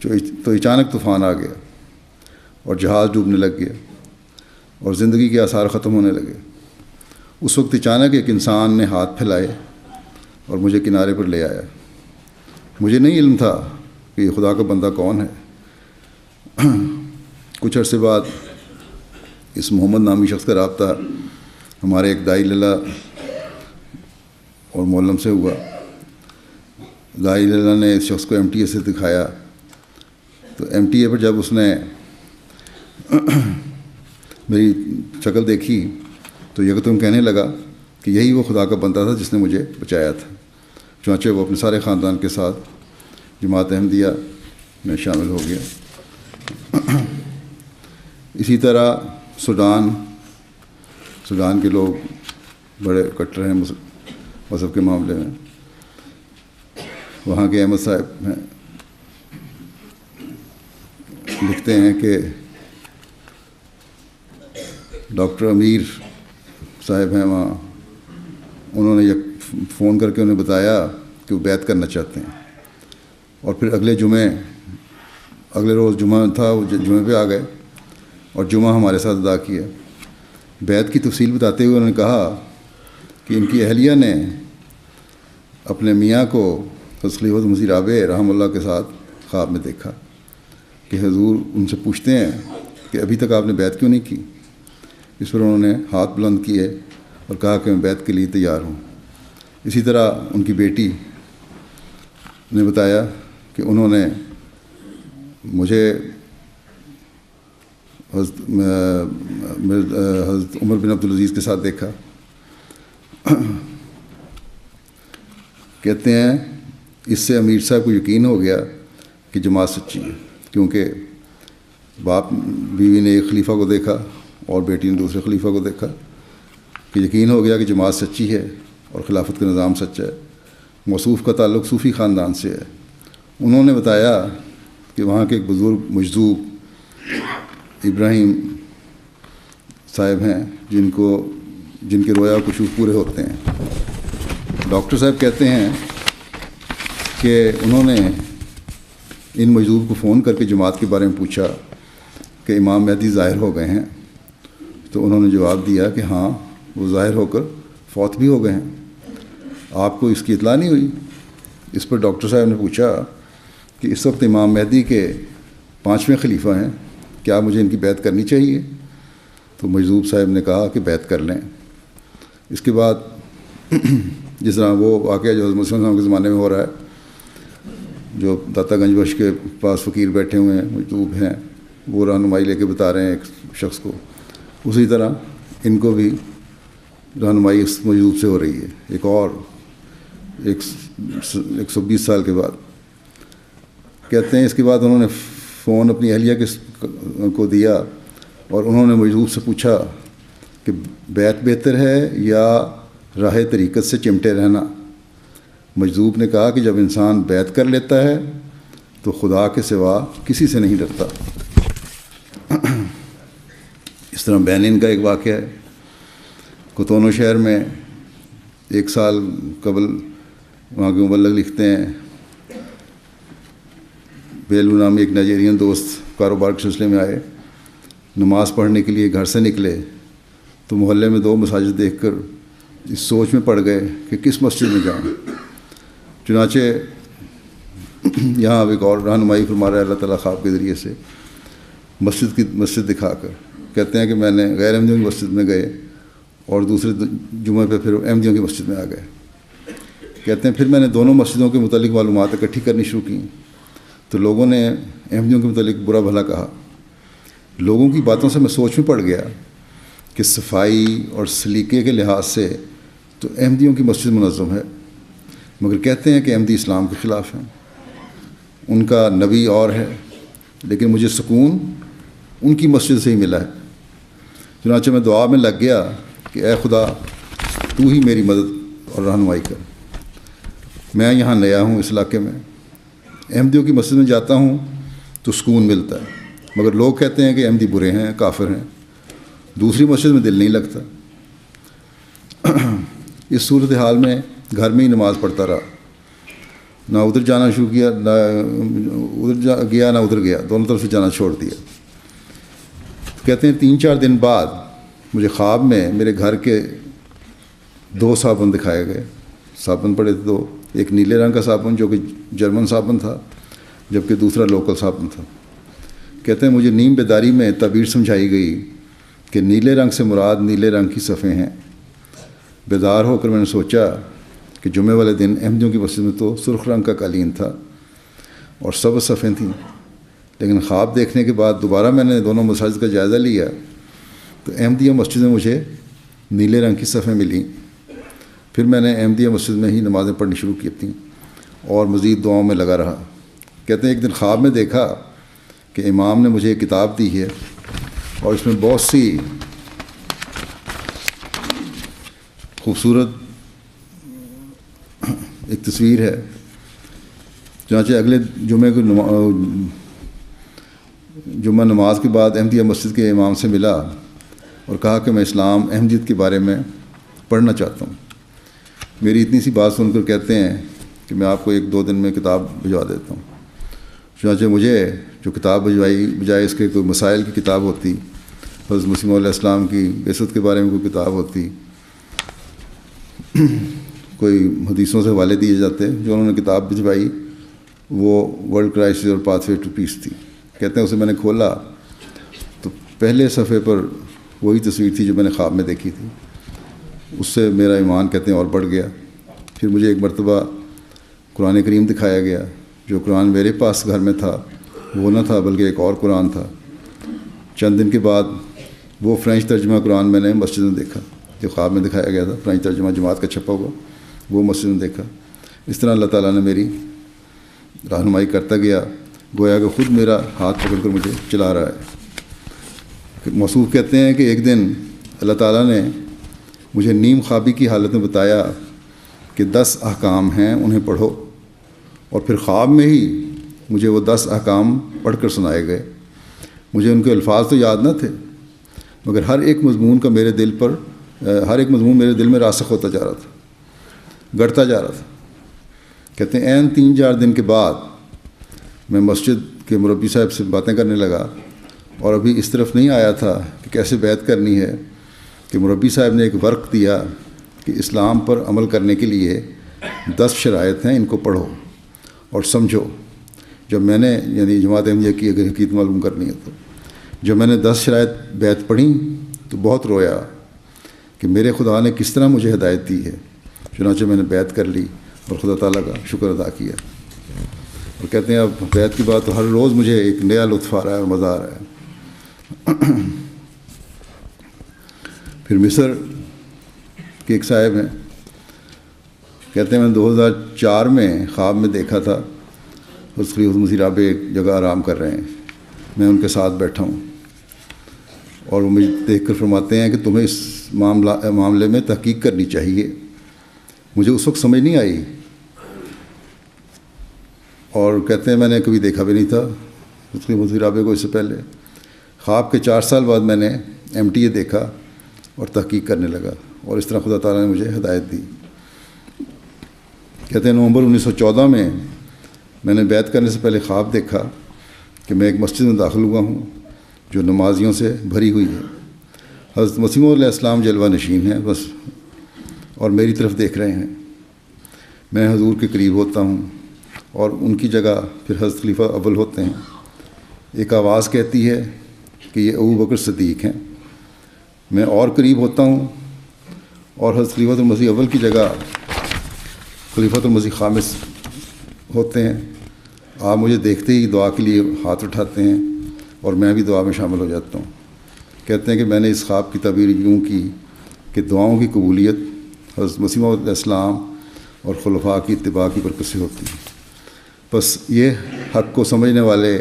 تو اچانک طوفان آ گیا اور جہاز ڈوبنے لگ گیا اور زندگی کے آثار ختم ہونے لگے۔ اس وقت اچانک ایک انسان نے ہاتھ پھیلائے اور مجھے کنارے پر لے آیا۔ مجھے نہیں علم تھا کہ یہ خدا کا بندہ کون ہے۔ کچھ عرصے بعد اس محمد نامی شخص کا رابطہ ہمارے ایک دائی للہ اور مولم سے ہوا۔ دائی للہ نے اس شخص کو ایم ٹی اے سے دکھایا، تو ایم ٹی اے پر جب اس نے میری شکل دیکھی تو یکدم کہنے لگا کہ یہی وہ خدا کا بندہ تھا جس نے مجھے بچایا تھا۔ چنانچہ وہ اپنے سارے خاندان کے ساتھ جماعت احمدیہ میں شامل ہو گیا۔ اسی طرح سوڈان کے لوگ بڑے کٹر ہیں مذہب کے معاملے میں۔ وہاں کے احمد صاحب ہیں، لکھتے ہیں کہ ڈاکٹر امیر صاحب ہیں وہاں، انہوں نے فون کر کے انہیں بتایا کہ وہ بیعت کرنا چاہتے ہیں، اور پھر اگلے روز جمعہ تھا، وہ جمعے پہ آ گئے اور جمعہ ہمارے ساتھ ادا کیا۔ بیعت کی تفصیل بتاتے ہوئے انہوں نے کہا کہ ان کی اہلیہ نے اپنے میاں کو حضرت خلیفۃ مسیح رابع رحمہ اللہ کے ساتھ خواب میں دیکھا کہ حضور ان سے پوچھتے ہیں کہ ابھی تک آپ نے بیعت کیوں نہیں کی۔ اس پر انہوں نے ہاتھ بلند کیے اور کہا کہ میں بیعت کے لیے تیار ہوں۔ اسی طرح ان کی بیٹی نے بتایا کہ انہوں نے مجھے حضرت عمر بن عبدالعزیز کے ساتھ دیکھا۔ کہتے ہیں اس سے امیر صاحب کو یقین ہو گیا کہ جماعت سچی ہے، کیونکہ باپ بیوی نے ایک خلیفہ کو دیکھا اور بیٹی نے دوسرے خلیفہ کو دیکھا، کہ یقین ہو گیا کہ جماعت سچی ہے اور خلافت کا نظام سچا ہے۔ موصوف کا تعلق صوفی خاندان سے ہے۔ انہوں نے بتایا کہ وہاں کے ایک بزرگ مجذوب ابراہیم صاحب ہیں جن کے رویا کشوف پورے ہوتے ہیں۔ ڈاکٹر صاحب کہتے ہیں کہ انہوں نے ان مجذوب کو فون کر کے جماعت کے بارے میں پوچھا کہ امام مہدی ظاہر ہو گئے ہیں، تو انہوں نے جواب دیا کہ ہاں وہ ظاہر ہو کر فوت بھی ہو گئے ہیں، آپ کو اس کی اطلاع نہیں ہوئی؟ اس پر ڈاکٹر صاحب نے پوچھا کہ اس وقت امام مہدی کے 5ویں خلیفہ ہیں، کیا مجھے ان کی بیعت کرنی چاہیے؟ تو مجذوب صاحب نے کہا کہ بیعت کر لیں۔ اس کے بعد جس طرح وہ واقعہ جو حضرت مسلم صاحب کے زمانے میں ہو رہا ہے، جو داتا گنج بخش کے پاس فقیر بیٹھے ہوئے ہیں، مجذوب ہیں، وہ رہنمائی لے کے بتا رہے ہیں ایک شخص کو، اسی طرح ان کو بھی رہنمائی اس مجذوب سے ہو رہی ہے، ایک اور 120 سال کے بعد۔ کہتے ہیں اس کے بعد انہوں نے فون اپنی اہلیہ کو دیا اور انہوں نے مجذوب سے پوچھا کہ بیت بہتر ہے یا راہ طریقت سے چمٹے رہنا؟ مجذوب نے کہا کہ جب انسان بیت کر لیتا ہے تو خدا کے سوا کسی سے نہیں ڈرتا۔ اس طرح بینن کا ایک واقعہ ہے، کوتونو شہر میں 1 سال قبل وہاں کے مبلغ لکھتے ہیں، بیلو نامی ایک نائجیرین دوست کاروبار کے سلسلے میں آئے، نماز پڑھنے کے لیے گھر سے نکلے تو محلے میں 2 مساجد دیکھ کر اس سوچ میں پڑ گئے کہ کس مسجد میں جاؤں۔ چنانچہ یہاں ایک اور رہنمائی فرما رہا ہے اللہ تعالیٰ خواب کے ذریعے سے، مسجد دکھا کر کہتے ہیں کہ میں نے غیر احمدیوں کی مسجد میں گئے اور دوسرے جمعے پہ پھر احمدیوں کی مسجد میں آ گئے۔ کہتے ہیں پھر میں نے دونوں مسجدوں کے متعلق معلومات اکٹھی کرنی شروع کی تو لوگوں نے احمدیوں کے متعلق برا بھلا کہا۔ لوگوں کی باتوں سے میں سوچ میں پڑ گیا کہ صفائی اور سلیقے کے لحاظ سے تو احمدیوں کی مسجد منظم ہے، مگر کہتے ہیں کہ احمدی اسلام کے خلاف ہیں، ان کا نبی اور ہے، لیکن مجھے سکون ان کی مسجد سے ہی ملا ہے۔ چنانچہ میں دعا میں لگ گیا کہ اے خدا تو ہی میری مدد اور رہنمائی کر، میں یہاں نیا ہوں اس علاقے میں، احمدیوں کی مسجد میں جاتا ہوں تو سکون ملتا ہے، مگر لوگ کہتے ہیں کہ احمدی برے ہیں، کافر ہیں، دوسری مسجد میں دل نہیں لگتا۔ اس صورتحال میں گھر میں ہی نماز پڑھتا رہا، نہ ادھر جانا شروع کیا، نہ ادھر گیا نہ ادھر گیا، دونوں طرف سے جانا چھوڑ دیا۔ کہتے ہیں 3-4 دن بعد مجھے خواب میں میرے گھر کے 2 صابن دکھائے گئے، صابن پڑے تھے 2، ایک نیلے رنگ کا صابن جو کہ جرمن صابن تھا، جبکہ دوسرا لوکل صابن تھا۔ کہتے ہیں مجھے نیم بیداری میں تعبیر سمجھائی گئی کہ نیلے رنگ سے مراد نیلے رنگ کی صفیں ہیں۔ بیدار ہو کر میں نے سوچا کہ جمعے والے دن احمدیوں کی مسجد میں تو سرخ رنگ کا قالین تھا اور سبز صفیں تھیں، لیکن خواب دیکھنے کے بعد دوبارہ میں نے دونوں مساجد کا جائزہ لیا تو احمدیہ مسجد میں مجھے نیلے رنگ کی صفیں ملیں۔ پھر میں نے احمدیہ مسجد میں ہی نمازیں پڑھنی شروع کی تھیں اور مزید دعاؤں میں لگا رہا۔ کہتے ہیں ایک دن خواب میں دیکھا کہ امام نے مجھے ایک کتاب دی ہے اور اس میں بہت سی خوبصورت ایک تصویر ہے۔ چنانچہ اگلے جمعے کو جمعہ نماز کے بعد احمدیہ مسجد کے امام سے ملا اور کہا کہ میں اسلام احمدیت کے بارے میں پڑھنا چاہتا ہوں۔ میری اتنی سی بات سن کر کہتے ہیں کہ میں آپ کو 1-2 دن میں کتاب بھجوا دیتا ہوں۔ چنانچہ مجھے جو کتاب بھجوائی، بجائے اس کے کوئی مسائل کی کتاب ہوتی، حضرت مسیح علیہ السلام کی بعثت کے بارے میں کوئی کتاب ہوتی، کوئی حدیثوں سے حوالے دیے جاتے، جو انہوں نے کتاب بھجوائی وہ ورلڈ کرائسس اور پاتھ وے ٹو پیس تھی۔ کہتے ہیں اسے میں نے کھولا تو پہلے صفحے پر وہی تصویر تھی جو میں نے خواب میں دیکھی تھی۔ اس سے میرا ایمان کہتے ہیں اور بڑھ گیا۔ پھر مجھے ایک مرتبہ قرآن کریم دکھایا گیا، جو قرآن میرے پاس گھر میں تھا وہ نہ تھا بلکہ ایک اور قرآن تھا۔ چند دن کے بعد وہ فرینچ ترجمہ قرآن میں نے مسجد میں دیکھا، جو خواب میں دکھایا گیا تھا، فرینچ ترجمہ جماعت کا چھپا ہوا، وہ مسجد میں دیکھا۔ اس طرح اللہ تعالیٰ نے میری رہنمائی کرتا گیا، گویا کہ خود میرا ہاتھ پکڑ کر مجھے چلا رہا ہے۔ موصوف کہتے ہیں کہ ایک دن اللہ تعالیٰ نے مجھے نیم خوابی کی حالت میں بتایا کہ 10 احکام ہیں، انہیں پڑھو، اور پھر خواب میں ہی مجھے وہ 10 احکام پڑھ کر سنائے گئے۔ مجھے ان کے الفاظ تو یاد نہ تھے، مگر ہر ایک مضمون میرے دل میں راسخ ہوتا جا رہا تھا، گڑتا جا رہا تھا۔ کہتے ہیں عین 3-4 دن کے بعد میں مسجد کے مربی صاحب سے باتیں کرنے لگا اور ابھی اس طرف نہیں آیا تھا کہ کیسے بیعت کرنی ہے کہ مربی صاحب نے ایک ورق دیا کہ اسلام پر عمل کرنے کے لیے 10 شرائط ہیں، ان کو پڑھو اور سمجھو۔ جب میں نے یعنی جماعت احمدیہ کی اگر حقیقت معلوم کرنی ہے تو جب میں نے 10 شرائط بیعت پڑھی تو بہت رویا، کہ میرے خدا نے کس طرح مجھے ہدایت دی ہے، چنانچہ میں نے بیعت کر لی اور خدا تعالیٰ کا شکر ادا کیا۔ اور کہتے ہیں اب بیعت کی بات تو ہر روز مجھے ایک نیا لطف آ رہا ہے اور مزہ آ رہا ہے۔ پھر مصر کے ایک صاحب ہیں، کہتے ہیں میں 2004 میں خواب میں دیکھا تھا اس خلیفۃ المسیح رابع ایک جگہ آرام کر رہے ہیں، میں ان کے ساتھ بیٹھا ہوں، اور وہ مجھے دیکھ کر فرماتے ہیں کہ تمہیں اس معاملے میں تحقیق کرنی چاہیے۔ مجھے اس وقت سمجھ نہیں آئی، اور کہتے ہیں میں نے کبھی دیکھا بھی نہیں تھا اس خلیفۃ المسیح رابع کو اس سے پہلے۔ خواب کے 4 سال بعد میں نے MTA دیکھا اور تحقیق کرنے لگا، اور اس طرح خدا تعالیٰ نے مجھے ہدایت دی۔ کہتے ہیں نومبر 1914 میں نے بیعت کرنے سے پہلے خواب دیکھا کہ میں ایک مسجد میں داخل ہوا ہوں جو نمازیوں سے بھری ہوئی ہے۔ حضرت مسیح موعود علیہ السلام جلوہ نشین ہیں بس، اور میری طرف دیکھ رہے ہیں۔ میں حضور کے قریب ہوتا ہوں اور ان کی جگہ پھر حضرت خلیفہ اول ہوتے ہیں۔ ایک آواز کہتی ہے کہ یہ ابوبکر صدیق ہیں۔ میں اور قریب ہوتا ہوں اور حضرت خلیفۃ المسیح اول کی جگہ خلیفۃ المسیح خامس ہوتے ہیں۔ آپ مجھے دیکھتے ہی دعا کے لیے ہاتھ اٹھاتے ہیں اور میں بھی دعا میں شامل ہو جاتا ہوں۔ کہتے ہیں کہ میں نے اس خواب کی تعبیر یوں کی کہ دعاؤں کی قبولیت حضرت مسیح موعود علیہ السلام اور خلفاء کی اتباع کی برکت سے ہوتی ہے۔ بس یہ حق کو سمجھنے والے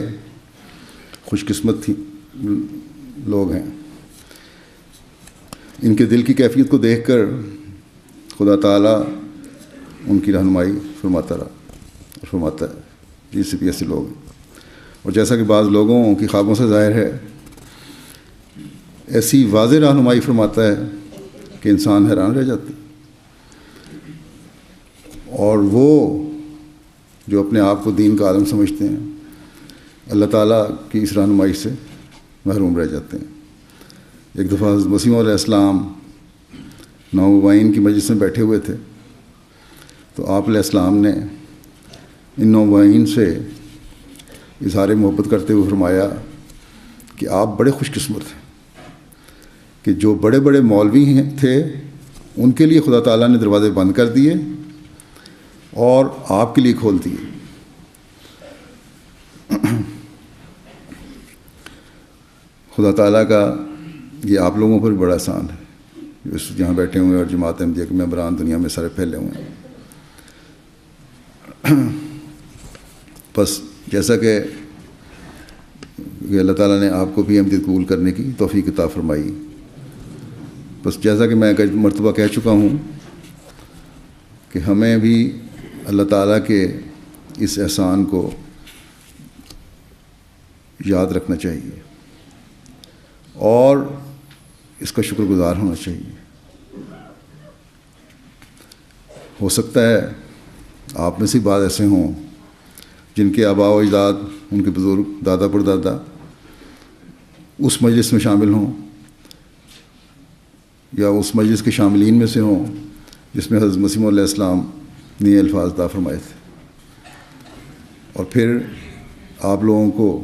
خوش قسمت لوگ ہیں۔ ان کے دل کی کیفیت کو دیکھ کر خدا تعالیٰ ان کی رہنمائی فرماتا ہے، جس سے بھی ایسے لوگ ہیں۔ اور جیسا کہ بعض لوگوں کی خوابوں سے ظاہر ہے، ایسی واضح رہنمائی فرماتا ہے کہ انسان حیران رہ جاتا ہے، اور وہ جو اپنے آپ کو دین کا عالم سمجھتے ہیں اللہ تعالیٰ کی اس رہنمائی سے محروم رہ جاتے ہیں۔ ایک دفعہ حضرت مسیح موعود علیہ السلام نومبائین کی مجلس میں بیٹھے ہوئے تھے، تو آپ علیہ السلام نے ان نومبائین سے اظہار محبت کرتے ہوئے فرمایا کہ آپ بڑے خوش قسمت ہیں کہ جو بڑے بڑے مولوی تھے ان کے لیے خدا تعالیٰ نے دروازے بند کر دیے اور آپ کے لیے کھول دیے۔ خدا تعالیٰ کا یہ آپ لوگوں پر بڑا احسان ہے جو جہاں بیٹھے ہوئے ہیں، اور جماعت احمدیہ کے ممبران دنیا میں سارے پھیلے ہوئے ہیں۔ بس جیسا کہ اللہ تعالیٰ نے آپ کو بھی احمدیت قبول کرنے کی توفیق عطا فرمائی، بس جیسا کہ میں کئی مرتبہ کہہ چکا ہوں کہ ہمیں بھی اللہ تعالیٰ کے اس احسان کو یاد رکھنا چاہیے اور اس کا شکر گزار ہونا چاہیے۔ ہو سکتا ہے آپ میں سے بعض ایسے ہوں جن کے آباء و اجداد، ان کے بزرگ دادا پردادا اس مجلس میں شامل ہوں یا اس مجلس کے شاملین میں سے ہوں جس میں حضرت مسیح موعود علیہ السلام نے یہ الفاظ عطا فرمائے تھے۔ اور پھر آپ لوگوں کو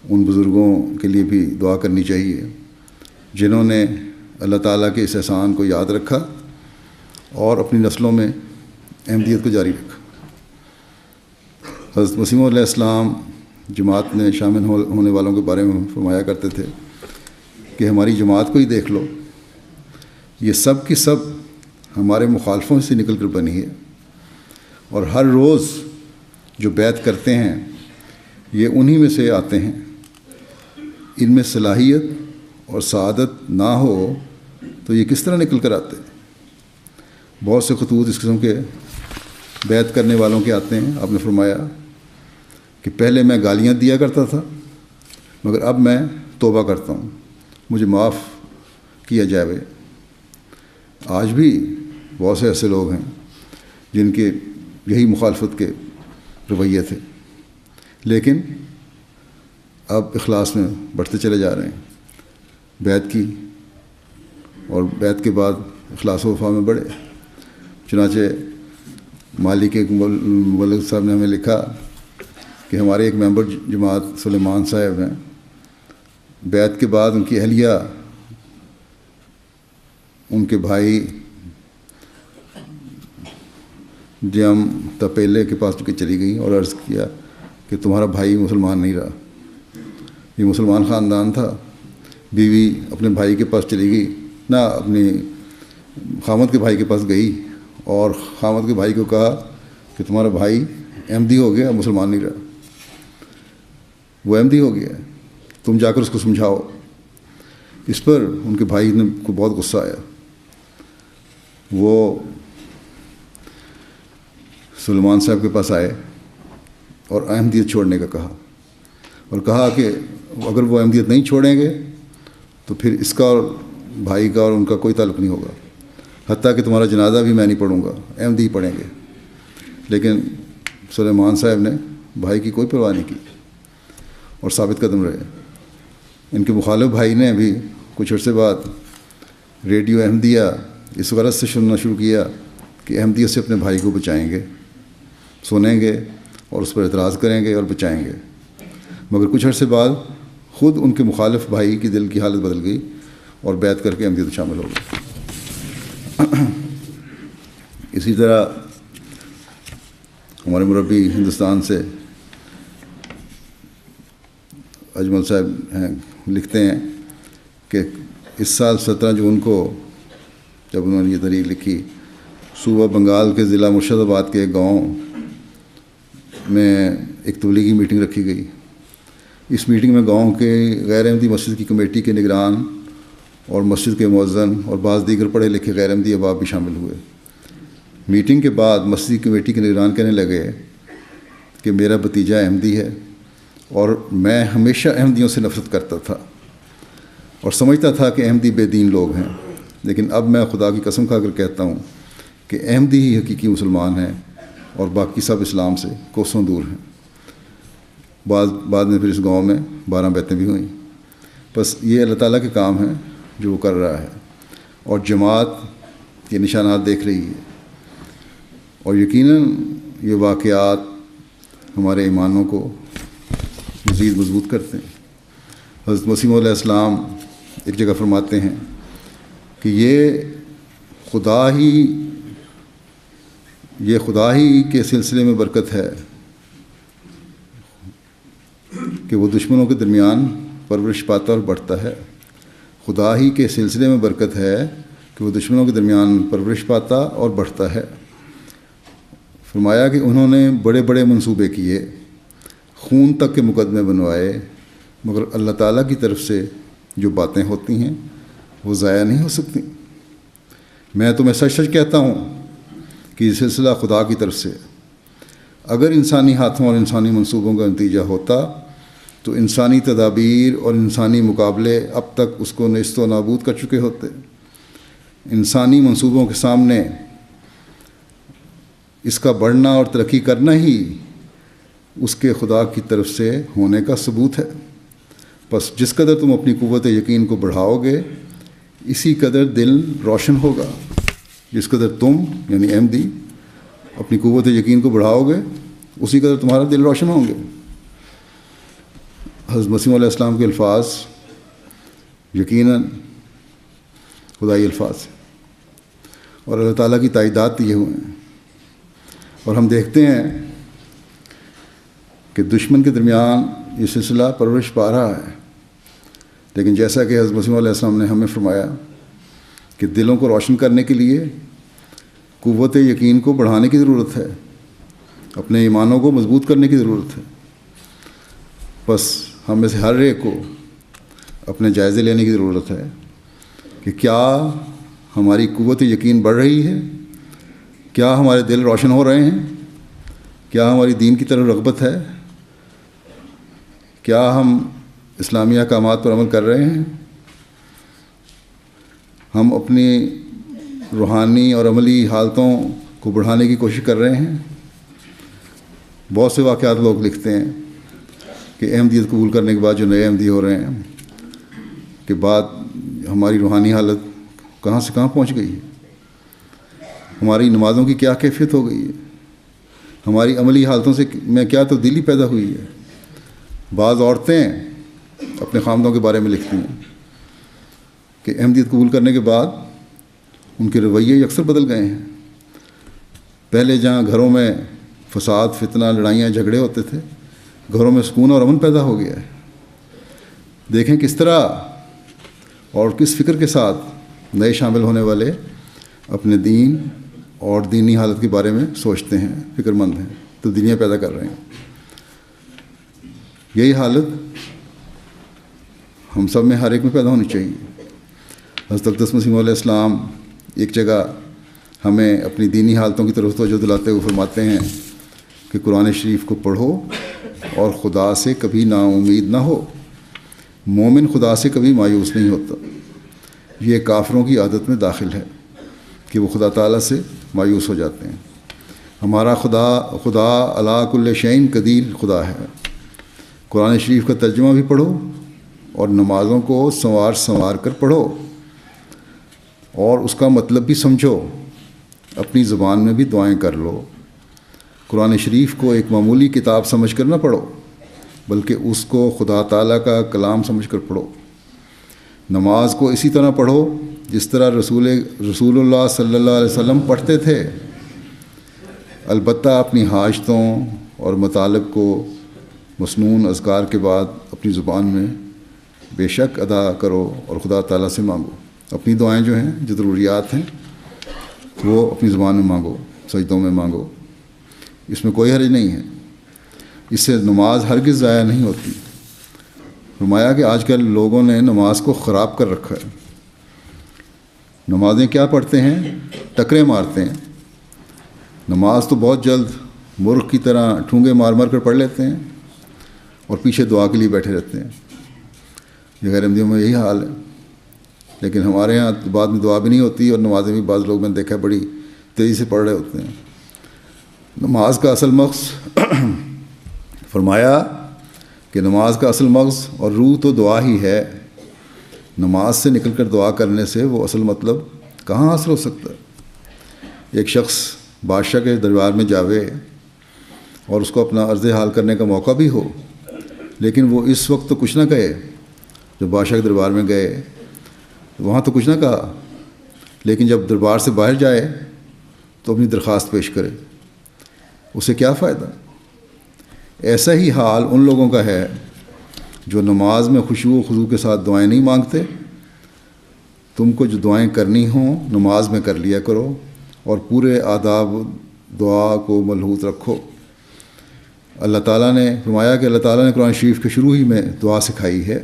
ان بزرگوں کے لیے بھی دعا کرنی چاہیے جنہوں نے اللہ تعالیٰ کے اس احسان کو یاد رکھا اور اپنی نسلوں میں احمدیت کو جاری رکھا۔ حضرت مسیح موعود علیہ السلام جماعت میں شامل ہونے والوں کے بارے میں فرمایا کرتے تھے کہ ہماری جماعت کو ہی دیکھ لو، یہ سب کی سب ہمارے مخالفوں سے نکل کر بنی ہے، اور ہر روز جو بیعت کرتے ہیں یہ انہی میں سے آتے ہیں۔ ان میں صلاحیت اور سعادت نہ ہو تو یہ کس طرح نکل کر آتے ہیں؟ بہت سے خطوط اس قسم کے بیعت کرنے والوں کے آتے ہیں۔ آپ نے فرمایا کہ پہلے میں گالیاں دیا کرتا تھا مگر اب میں توبہ کرتا ہوں، مجھے معاف کیا جائے۔ آج بھی بہت سے ایسے لوگ ہیں جن کے یہی مخالفت کے رویے تھے، لیکن اب اخلاص میں بڑھتے چلے جا رہے ہیں، بیعت کی اور بیعت کے بعد اخلاص و وفا میں بڑھے۔ چنانچہ مالک ایک مبلغ صاحب نے ہمیں لکھا کہ ہمارے ایک ممبر جماعت سلیمان صاحب ہیں، بیعت کے بعد ان کی اہلیہ ان کے بھائی جیم تپیلے کے پاس کے چلی گئی اور عرض کیا کہ تمہارا بھائی مسلمان نہیں رہا. یہ مسلمان خاندان تھا. بیوی اپنے بھائی کے پاس چلی گئی، نہ اپنی خامد کے بھائی کے پاس گئی اور خامد کے بھائی کو کہا کہ تمہارا بھائی احمدی ہو گیا، مسلمان نہیں رہا. وہ احمدی ہو گیا، تم جا کر اس کو سمجھاؤ. اس پر ان کے بھائی نے کو بہت غصہ آیا. وہ سلیمان صاحب کے پاس آئے اور احمدیت چھوڑنے کا کہا، اور کہا کہ اگر وہ احمدیت نہیں چھوڑیں گے تو پھر اس کا اور بھائی کا اور ان کا کوئی تعلق نہیں ہوگا، حتیٰ کہ تمہارا جنازہ بھی میں نہیں پڑھوں گا، احمدی ہی پڑھیں گے. لیکن سلیمان صاحب نے بھائی کی کوئی پرواہ نہیں کی اور ثابت قدم رہے. ان کے مخالف بھائی نے بھی کچھ عرصے بعد ریڈیو احمدیہ اس غرض سے سننا شروع کیا کہ احمدیت سے اپنے بھائی کو بچائیں گے، سنیں گے اور اس پر اعتراض کریں گے اور بچائیں گے. مگر کچھ عرصے بعد خود ان کے مخالف بھائی کی دل کی حالت بدل گئی اور بیعت کر کے احمدیت میں شامل ہو گئے. اسی طرح ہمارے مربی ہندوستان سے اجمل صاحب ہیں، لکھتے ہیں کہ اس سال 17 جون کو جب انہوں نے یہ تحریر لکھی، صوبہ بنگال کے ضلع مرشد آباد کے ایک گاؤں میں ایک تبلیغی میٹنگ رکھی گئی. اس میٹنگ میں گاؤں کے غیر احمدی مسجد کی کمیٹی کے نگران اور مسجد کے مؤذن اور بعض دیگر پڑھے لکھے غیر احمدی احباب بھی شامل ہوئے. میٹنگ کے بعد مسجد کمیٹی کے نگران کہنے لگے کہ میرا بھتیجا احمدی ہے اور میں ہمیشہ احمدیوں سے نفرت کرتا تھا اور سمجھتا تھا کہ احمدی بے دین لوگ ہیں، لیکن اب میں خدا کی قسم کھا کر کہتا ہوں کہ احمدی ہی حقیقی مسلمان ہیں اور باقی سب اسلام سے کوسوں دور ہیں. بعد میں پھر اس گاؤں میں 12 بیعتیں بھی ہوئیں. بس یہ اللہ تعالیٰ کے کام ہیں جو وہ کر رہا ہے، اور جماعت کے نشانات دیکھ رہی ہے، اور یقیناً یہ واقعات ہمارے ایمانوں کو مزید مضبوط کرتے ہیں. حضرت مسیح علیہ السلام ایک جگہ فرماتے ہیں کہ یہ خدا ہی کے سلسلے میں برکت ہے کہ وہ دشمنوں کے درمیان پرورش پاتا اور بڑھتا ہے. خدا ہی کے سلسلے میں برکت ہے کہ وہ دشمنوں کے درمیان پرورش پاتا اور بڑھتا ہے. فرمایا کہ انہوں نے بڑے بڑے منصوبے کیے، خون تک کے مقدمے بنوائے، مگر اللہ تعالیٰ کی طرف سے جو باتیں ہوتی ہیں وہ ضائع نہیں ہو سکتی. میں تمہیں سچ سچ کہتا ہوں کہ یہ سلسلہ خدا کی طرف سے. اگر انسانی ہاتھوں اور انسانی منصوبوں کا نتیجہ ہوتا تو انسانی تدابیر اور انسانی مقابلے اب تک اس کو نیست و نابود کر چکے ہوتے. انسانی منصوبوں کے سامنے اس کا بڑھنا اور ترقی کرنا ہی اس کے خدا کی طرف سے ہونے کا ثبوت ہے. بس جس قدر تم اپنی قوت یقین کو بڑھاؤ گے اسی قدر دل روشن ہوگا. جس قدر تم یعنی احمدی اپنی قوت یقین کو بڑھاؤ گے اسی قدر تمہارا دل روشن ہوں گے. حضرت مسیح علیہ السلام کے الفاظ یقیناً خدائی الفاظ ہیں اور اللہ تعالیٰ کی تائیدات دیے ہوئے ہیں. اور ہم دیکھتے ہیں کہ دشمن کے درمیان یہ سلسلہ پرورش پا رہا ہے، لیکن جیسا کہ حضرت مسیح علیہ السلام نے ہمیں فرمایا کہ دلوں کو روشن کرنے کے لیے قوت یقین کو بڑھانے کی ضرورت ہے، اپنے ایمانوں کو مضبوط کرنے کی ضرورت ہے. بس ہم میں سے ہر ایک کو اپنے جائزے لینے کی ضرورت ہے کہ کیا ہماری قوت یقین بڑھ رہی ہے، کیا ہمارے دل روشن ہو رہے ہیں، کیا ہماری دین کی طرف رغبت ہے، کیا ہم اسلامی احکامات پر عمل کر رہے ہیں، ہم اپنی روحانی اور عملی حالتوں کو بڑھانے کی کوشش کر رہے ہیں. بہت سے واقعات لوگ لکھتے ہیں کہ احمدیت قبول کرنے کے بعد جو نئے احمدی ہو رہے ہیں کہ بعد ہماری روحانی حالت کہاں سے کہاں پہنچ گئی ہے، ہماری نمازوں کی کیا کیفیت ہو گئی ہے، ہماری عملی حالتوں سے میں کیا تبدیلی پیدا ہوئی ہے. بعض عورتیں اپنے خامدوں کے بارے میں لکھتی ہیں کہ احمدیت قبول کرنے کے بعد ان کے رویے اکثر بدل گئے ہیں۔ پہلے جہاں گھروں میں فساد، فتنہ، لڑائیاں، جھگڑے ہوتے تھے، گھروں میں سکون اور امن پیدا ہو گیا ہے۔ دیکھیں کس طرح اور کس فکر کے ساتھ نئے شامل ہونے والے اپنے دین اور دینی حالت کے بارے میں سوچتے ہیں، فکر مند ہیں، تبدیلیاں پیدا کر رہے ہیں۔ یہی حالت ہم سب میں، ہر ایک میں پیدا ہونی چاہیے۔ حضرت اقدس مسیح علیہ السلام ایک جگہ ہمیں اپنی دینی حالتوں کی طرف توجہ دلاتے ہوئے فرماتے ہیں کہ قرآن شریف کو پڑھو اور خدا سے کبھی نا امید نہ ہو۔ مومن خدا سے کبھی مایوس نہیں ہوتا۔ یہ کافروں کی عادت میں داخل ہے کہ وہ خدا تعالیٰ سے مایوس ہو جاتے ہیں۔ ہمارا خدا علی کل شیء قدیر خدا ہے۔ قرآن شریف کا ترجمہ بھی پڑھو اور نمازوں کو سنوار کر پڑھو اور اس کا مطلب بھی سمجھو۔ اپنی زبان میں بھی دعائیں کر لو۔ قرآن شریف کو ایک معمولی کتاب سمجھ کر نہ پڑھو، بلکہ اس کو خدا تعالیٰ کا کلام سمجھ کر پڑھو۔ نماز کو اسی طرح پڑھو جس طرح رسول اللہ صلی اللہ علیہ وسلم پڑھتے تھے، البتہ اپنی حاجتوں اور مطالب کو مسنون اذکار کے بعد اپنی زبان میں بے شک ادا کرو اور خدا تعالیٰ سے مانگو۔ اپنی دعائیں جو ہیں، جو ضروریات ہیں، وہ اپنی زبان میں مانگو، سجدوں میں مانگو۔ اس میں کوئی حرج نہیں ہے۔ اس سے نماز ہرگز ضائع نہیں ہوتی۔ فرمایا کہ آج کل لوگوں نے نماز کو خراب کر رکھا ہے۔ نمازیں کیا پڑھتے ہیں؟ ٹکریں مارتے ہیں۔ نماز تو بہت جلد مرغ کی طرح ٹھونگے مار مار کر پڑھ لیتے ہیں اور پیچھے دعا کے لیے بیٹھے رہتے ہیں۔ یہ غیر احمدیوں میں یہی حال ہے۔ لیکن ہمارے یہاں بعد میں دعا بھی نہیں ہوتی اور نمازیں بھی بعض لوگ میں نے دیکھا بڑی تیزی سے پڑھ رہے ہوتے ہیں۔ نماز کا اصل مقصد فرمایا کہ نماز کا اصل مقصد اور روح تو دعا ہی ہے۔ نماز سے نکل کر دعا کرنے سے وہ اصل مطلب کہاں حاصل ہو سکتا ہے؟ ایک شخص بادشاہ کے دربار میں جاوے اور اس کو اپنا عرض حال کرنے کا موقع بھی ہو، لیکن وہ اس وقت تو کچھ نہ کہے۔ جب بادشاہ کے دربار میں گئے وہاں تو کچھ نہ کہا، لیکن جب دربار سے باہر جائے تو اپنی درخواست پیش کرے، اسے کیا فائدہ؟ ایسا ہی حال ان لوگوں کا ہے جو نماز میں خشوع و خضوع کے ساتھ دعائیں نہیں مانگتے۔ تم کو جو دعائیں کرنی ہوں نماز میں کر لیا کرو اور پورے آداب دعا کو ملحوظ رکھو۔ اللہ تعالیٰ نے فرمایا کہ اللہ تعالیٰ نے قرآن شریف کے شروع ہی میں دعا سکھائی ہے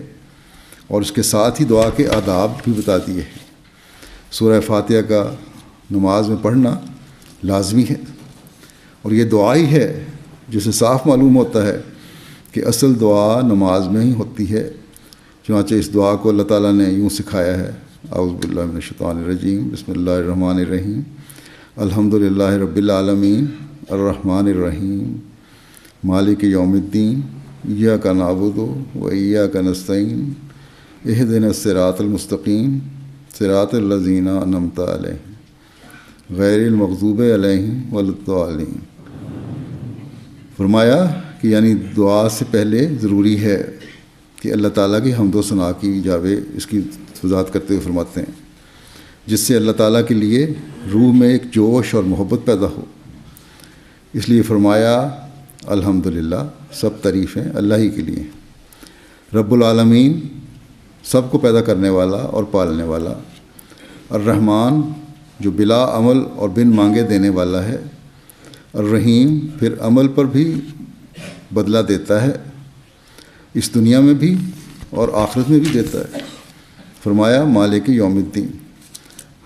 اور اس کے ساتھ ہی دعا کے آداب بھی بتا دیے ہیں۔ سورہ فاتحہ کا نماز میں پڑھنا لازمی ہے، اور یہ دعا ہی ہے جسے صاف معلوم ہوتا ہے کہ اصل دعا نماز میں ہی ہوتی ہے۔ چنانچہ اس دعا کو اللہ تعالیٰ نے یوں سکھایا ہے: اعوذ باللہ من الشیطان الرجیم، بسم اللہ الرحمن الرحیم، الحمد للہ رب العالمین، الرحمن الرحیم، مالک یوم الدین، ایاک نعبد و ایاک نستعین، اہدنا الصراط المستقیم، صراط الذین انعمت علیہم غیر المغضوب علیہم ولا الضالین۔ فرمایا کہ یعنی دعا سے پہلے ضروری ہے کہ اللہ تعالیٰ کی حمد و ثنا کی جاوے۔ اس کی وضاحت کرتے ہوئے فرماتے ہیں جس سے اللہ تعالیٰ کے لیے روح میں ایک جوش اور محبت پیدا ہو۔ اس لیے فرمایا الحمدللہ، سب تعریفیں اللہ ہی کے لیے، رب العالمین، سب کو پیدا کرنے والا اور پالنے والا، الرحمن، جو بلا عمل اور بن مانگے دینے والا ہے، الرحیم، پھر عمل پر بھی بدلہ دیتا ہے، اس دنیا میں بھی اور آخرت میں بھی دیتا ہے۔ فرمایا مالک یوم الدین،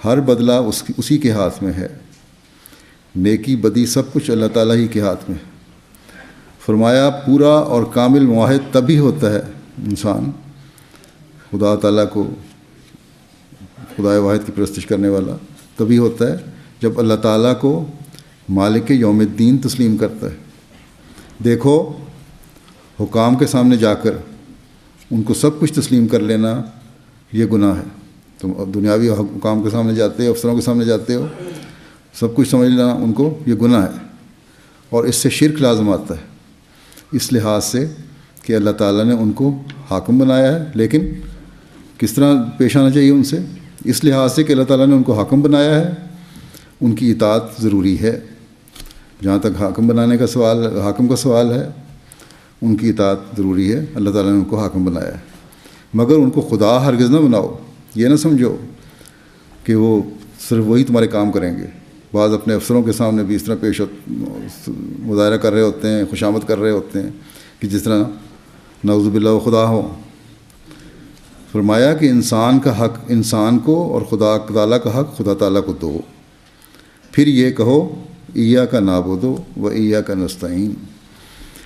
ہر بدلہ اسی کے ہاتھ میں ہے، نیکی بدی سب کچھ اللہ تعالیٰ ہی کے ہاتھ میں ہے۔ فرمایا پورا اور کامل موحد تبھی ہوتا ہے انسان، خدا تعالیٰ کو، خدا واحد کی پرستش کرنے والا تبھی ہوتا ہے جب اللہ تعالیٰ کو مالک یوم الدین تسلیم کرتا ہے۔ دیکھو حکام کے سامنے جا کر ان کو سب کچھ تسلیم کر لینا یہ گناہ ہے۔ تم اب دنیاوی حکام کے سامنے جاتے ہو، افسروں کے سامنے جاتے ہو، سب کچھ سمجھ لینا ان کو یہ گناہ ہے، اور اس سے شرک لازم آتا ہے، اس لحاظ سے کہ اللہ تعالیٰ نے ان کو حاکم بنایا ہے، لیکن کس طرح پیش آنا چاہیے ان سے؟ اس لحاظ سے کہ اللہ تعالیٰ نے ان کو حاکم بنایا ہے، ان کی اطاعت ضروری ہے۔ جہاں تک حاکم بنانے کا سوال، حاکم کا سوال ہے، ان کی اطاعت ضروری ہے، اللہ تعالیٰ نے ان کو حاکم بنایا ہے، مگر ان کو خدا ہرگز نہ بناؤ۔ یہ نہ سمجھو کہ وہ صرف وہی تمہارے کام کریں گے۔ بعض اپنے افسروں کے سامنے بھی اس طرح مظاہرہ کر رہے ہوتے ہیں، خوشامد کر رہے ہوتے ہیں کہ جس طرح نعوذ باللہ وہ خدا ہو۔ فرمایا کہ انسان کا حق انسان کو اور خدا تعالیٰ کا حق خدا تعالیٰ کو دو، پھر یہ کہو ایاک نعبد و ایاک نستعین،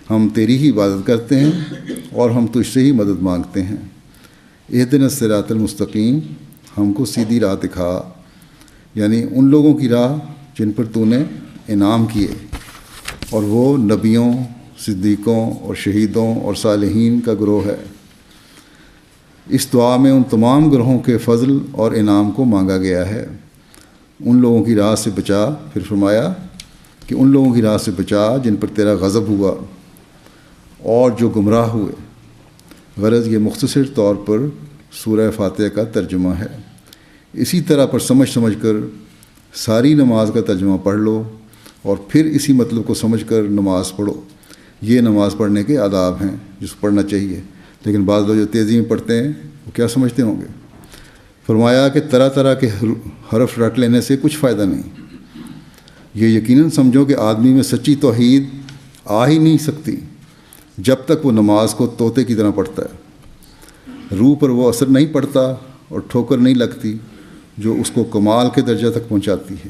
ہم تیری ہی عبادت کرتے ہیں اور ہم تجھ سے ہی مدد مانگتے ہیں۔ اہدنا الصراط المستقیم، ہم کو سیدھی راہ دکھا، یعنی ان لوگوں کی راہ جن پر تو نے انعام کیے، اور وہ نبیوں، صدیقوں اور شہیدوں اور صالحین کا گروہ ہے۔ اس دعا میں ان تمام گروہوں کے فضل اور انعام کو مانگا گیا ہے۔ ان لوگوں کی راہ سے بچا، پھر فرمایا کہ ان لوگوں کی راہ سے بچا جن پر تیرا غضب ہوا اور جو گمراہ ہوئے۔ غرض یہ مختصر طور پر سورہ فاتحہ کا ترجمہ ہے۔ اسی طرح پر سمجھ کر ساری نماز کا ترجمہ پڑھ لو اور پھر اسی مطلب کو سمجھ کر نماز پڑھو۔ یہ نماز پڑھنے کے آداب ہیں جس کو پڑھنا چاہیے، لیکن بعض لوگ جو تیزی میں پڑھتے ہیں وہ کیا سمجھتے ہوں گے؟ فرمایا کہ طرح طرح کے حرف رٹ لینے سے کچھ فائدہ نہیں۔ یہ یقیناً سمجھو کہ آدمی میں سچی توحید آ ہی نہیں سکتی جب تک وہ نماز کو طوطے کی طرح پڑھتا ہے۔ روح پر وہ اثر نہیں پڑتا اور ٹھوکر نہیں لگتی جو اس کو کمال کے درجہ تک پہنچاتی ہے۔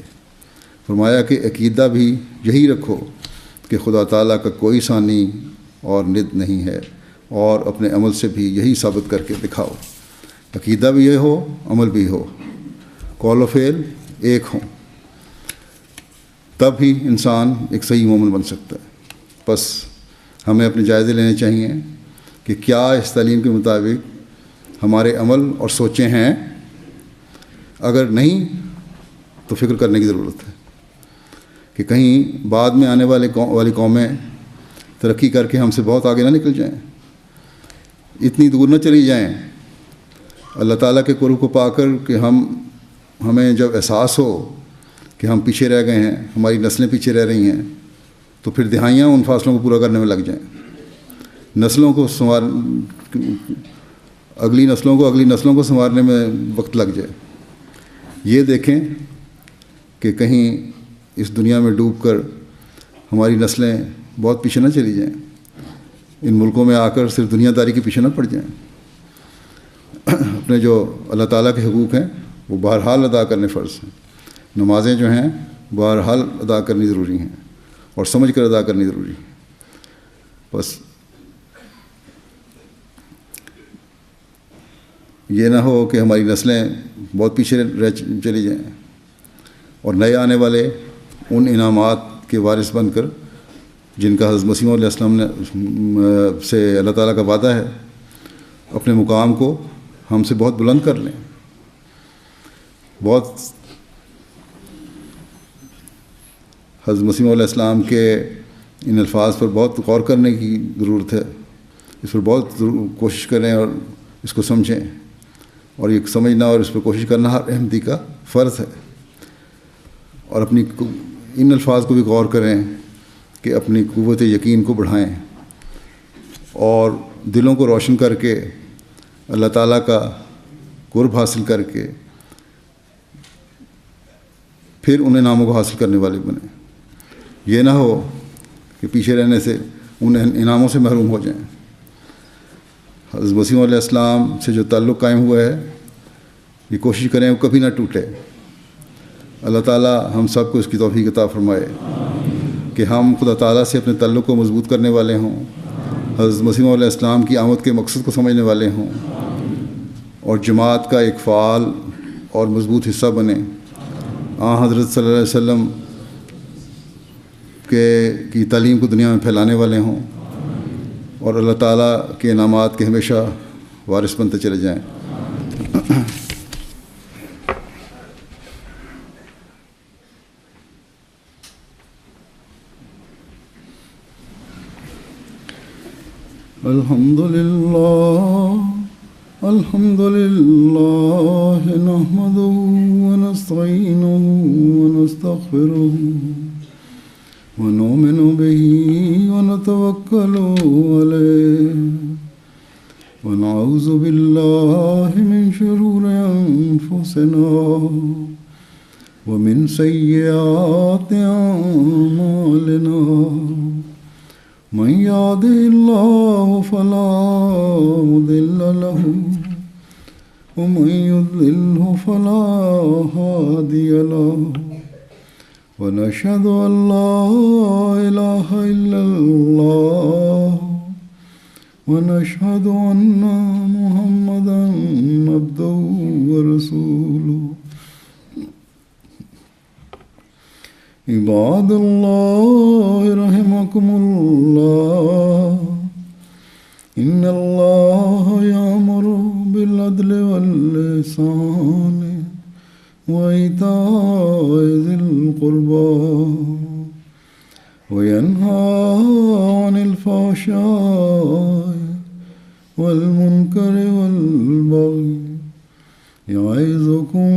فرمایا کہ عقیدہ بھی یہی رکھو کہ خدا تعالیٰ کا کوئی ثانی اور ند نہیں ہے، اور اپنے عمل سے بھی یہی ثابت کر کے دکھاؤ۔ عقیدہ بھی یہ ہو، عمل بھی ہو، قول و فعل ایک ہوں، تب ہی انسان ایک صحیح مومن بن سکتا ہے۔ بس ہمیں اپنے جائزے لینے چاہیے کہ کیا اس تعلیم کے مطابق ہمارے عمل اور سوچیں ہیں۔ اگر نہیں تو فکر کرنے کی ضرورت ہے کہ کہیں بعد میں آنے والی قومیں ترقی کر کے ہم سے بہت آگے نہ نکل جائیں، اتنی دور نہ چلی جائیں۔ اللہ تعالیٰ کے قرب کو پا کر کہ ہمیں جب احساس ہو کہ ہم پیچھے رہ گئے ہیں، ہماری نسلیں پیچھے رہ رہی ہیں، تو پھر دہائیاں ان فاصلوں کو پورا کرنے میں لگ جائیں، نسلوں کو اگلی نسلوں کو سنوارنے میں وقت لگ جائے۔ یہ دیکھیں کہ کہیں اس دنیا میں ڈوب کر ہماری نسلیں بہت پیچھے نہ چلی جائیں، ان ملکوں میں آ کر صرف دنیا داری کے پیچھے نہ پڑ جائیں۔ اپنے جو اللہ تعالیٰ کے حقوق ہیں وہ بہرحال ادا کرنے فرض ہیں۔ نمازیں جو ہیں بہرحال ادا کرنی ضروری ہیں اور سمجھ کر ادا کرنی ضروری ہے۔ بس یہ نہ ہو کہ ہماری نسلیں بہت پیچھے چلی جائیں اور نئے آنے والے ان انعامات کے وارث بن کر جن کا حضرت مسیح علیہ السلام نے سے اللہ تعالیٰ کا وعدہ ہے، اپنے مقام کو ہم سے بہت بلند کر لیں۔ بہت حضرت مسیح علیہ السلام کے ان الفاظ پر بہت غور کرنے کی ضرورت ہے، اس پر بہت کوشش کریں اور اس کو سمجھیں، اور یہ سمجھنا اور اس پر کوشش کرنا ہر احمدی کا فرض ہے۔ اور اپنی ان الفاظ کو بھی غور کریں کہ اپنی قوت یقین کو بڑھائیں اور دلوں کو روشن کر کے اللہ تعالیٰ کا قرب حاصل کر کے پھر ان انعاموں کو حاصل کرنے والے بنیں۔ یہ نہ ہو کہ پیچھے رہنے سے ان انعاموں سے محروم ہو جائیں۔ حضرت مسیح علیہ السلام سے جو تعلق قائم ہوا ہے، یہ کوشش کریں وہ کبھی نہ ٹوٹے۔ اللہ تعالیٰ ہم سب کو اس کی توفیق عطا فرمائے کہ ہم خدا تعالیٰ سے اپنے تعلق کو مضبوط کرنے والے ہوں، حضرت مسیح علیہ السلام کی آمد کے مقصد کو سمجھنے والے ہوں، اور جماعت کا ایک فعال اور مضبوط حصہ بنیں۔ حضرت صلی اللہ علیہ وسلم کی تعلیم کو دنیا میں پھیلانے والے ہوں، اور اللہ تعالیٰ کے انعامات کے ہمیشہ وارث بنتے چلے جائیں۔ الحمد للہ الحمد لله نحمده ونستعينه ونستغفره ونؤمن به ونتوكل عليه ونعوذ بالله من شرور أنفسنا ومن سيئات أعمالنا من يهده الله فلا مضل له ومن يضلله فلا هادي له ونشهد أن لا إله إلا الله ونشهد أن محمدا عبده ورسوله عباد الله رحمكم الله إن الله يأمر بالعدل والإحسان وإيتاء ذي القربى وينهى عن الفحشاء والمنكر والبغي يعظكم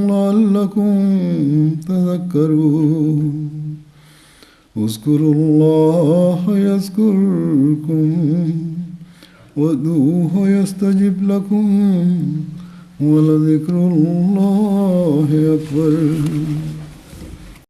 لعلكم تذكرون اذكروا الله يذكركم وادعوه يستجب لكم ولذكر الله أكبر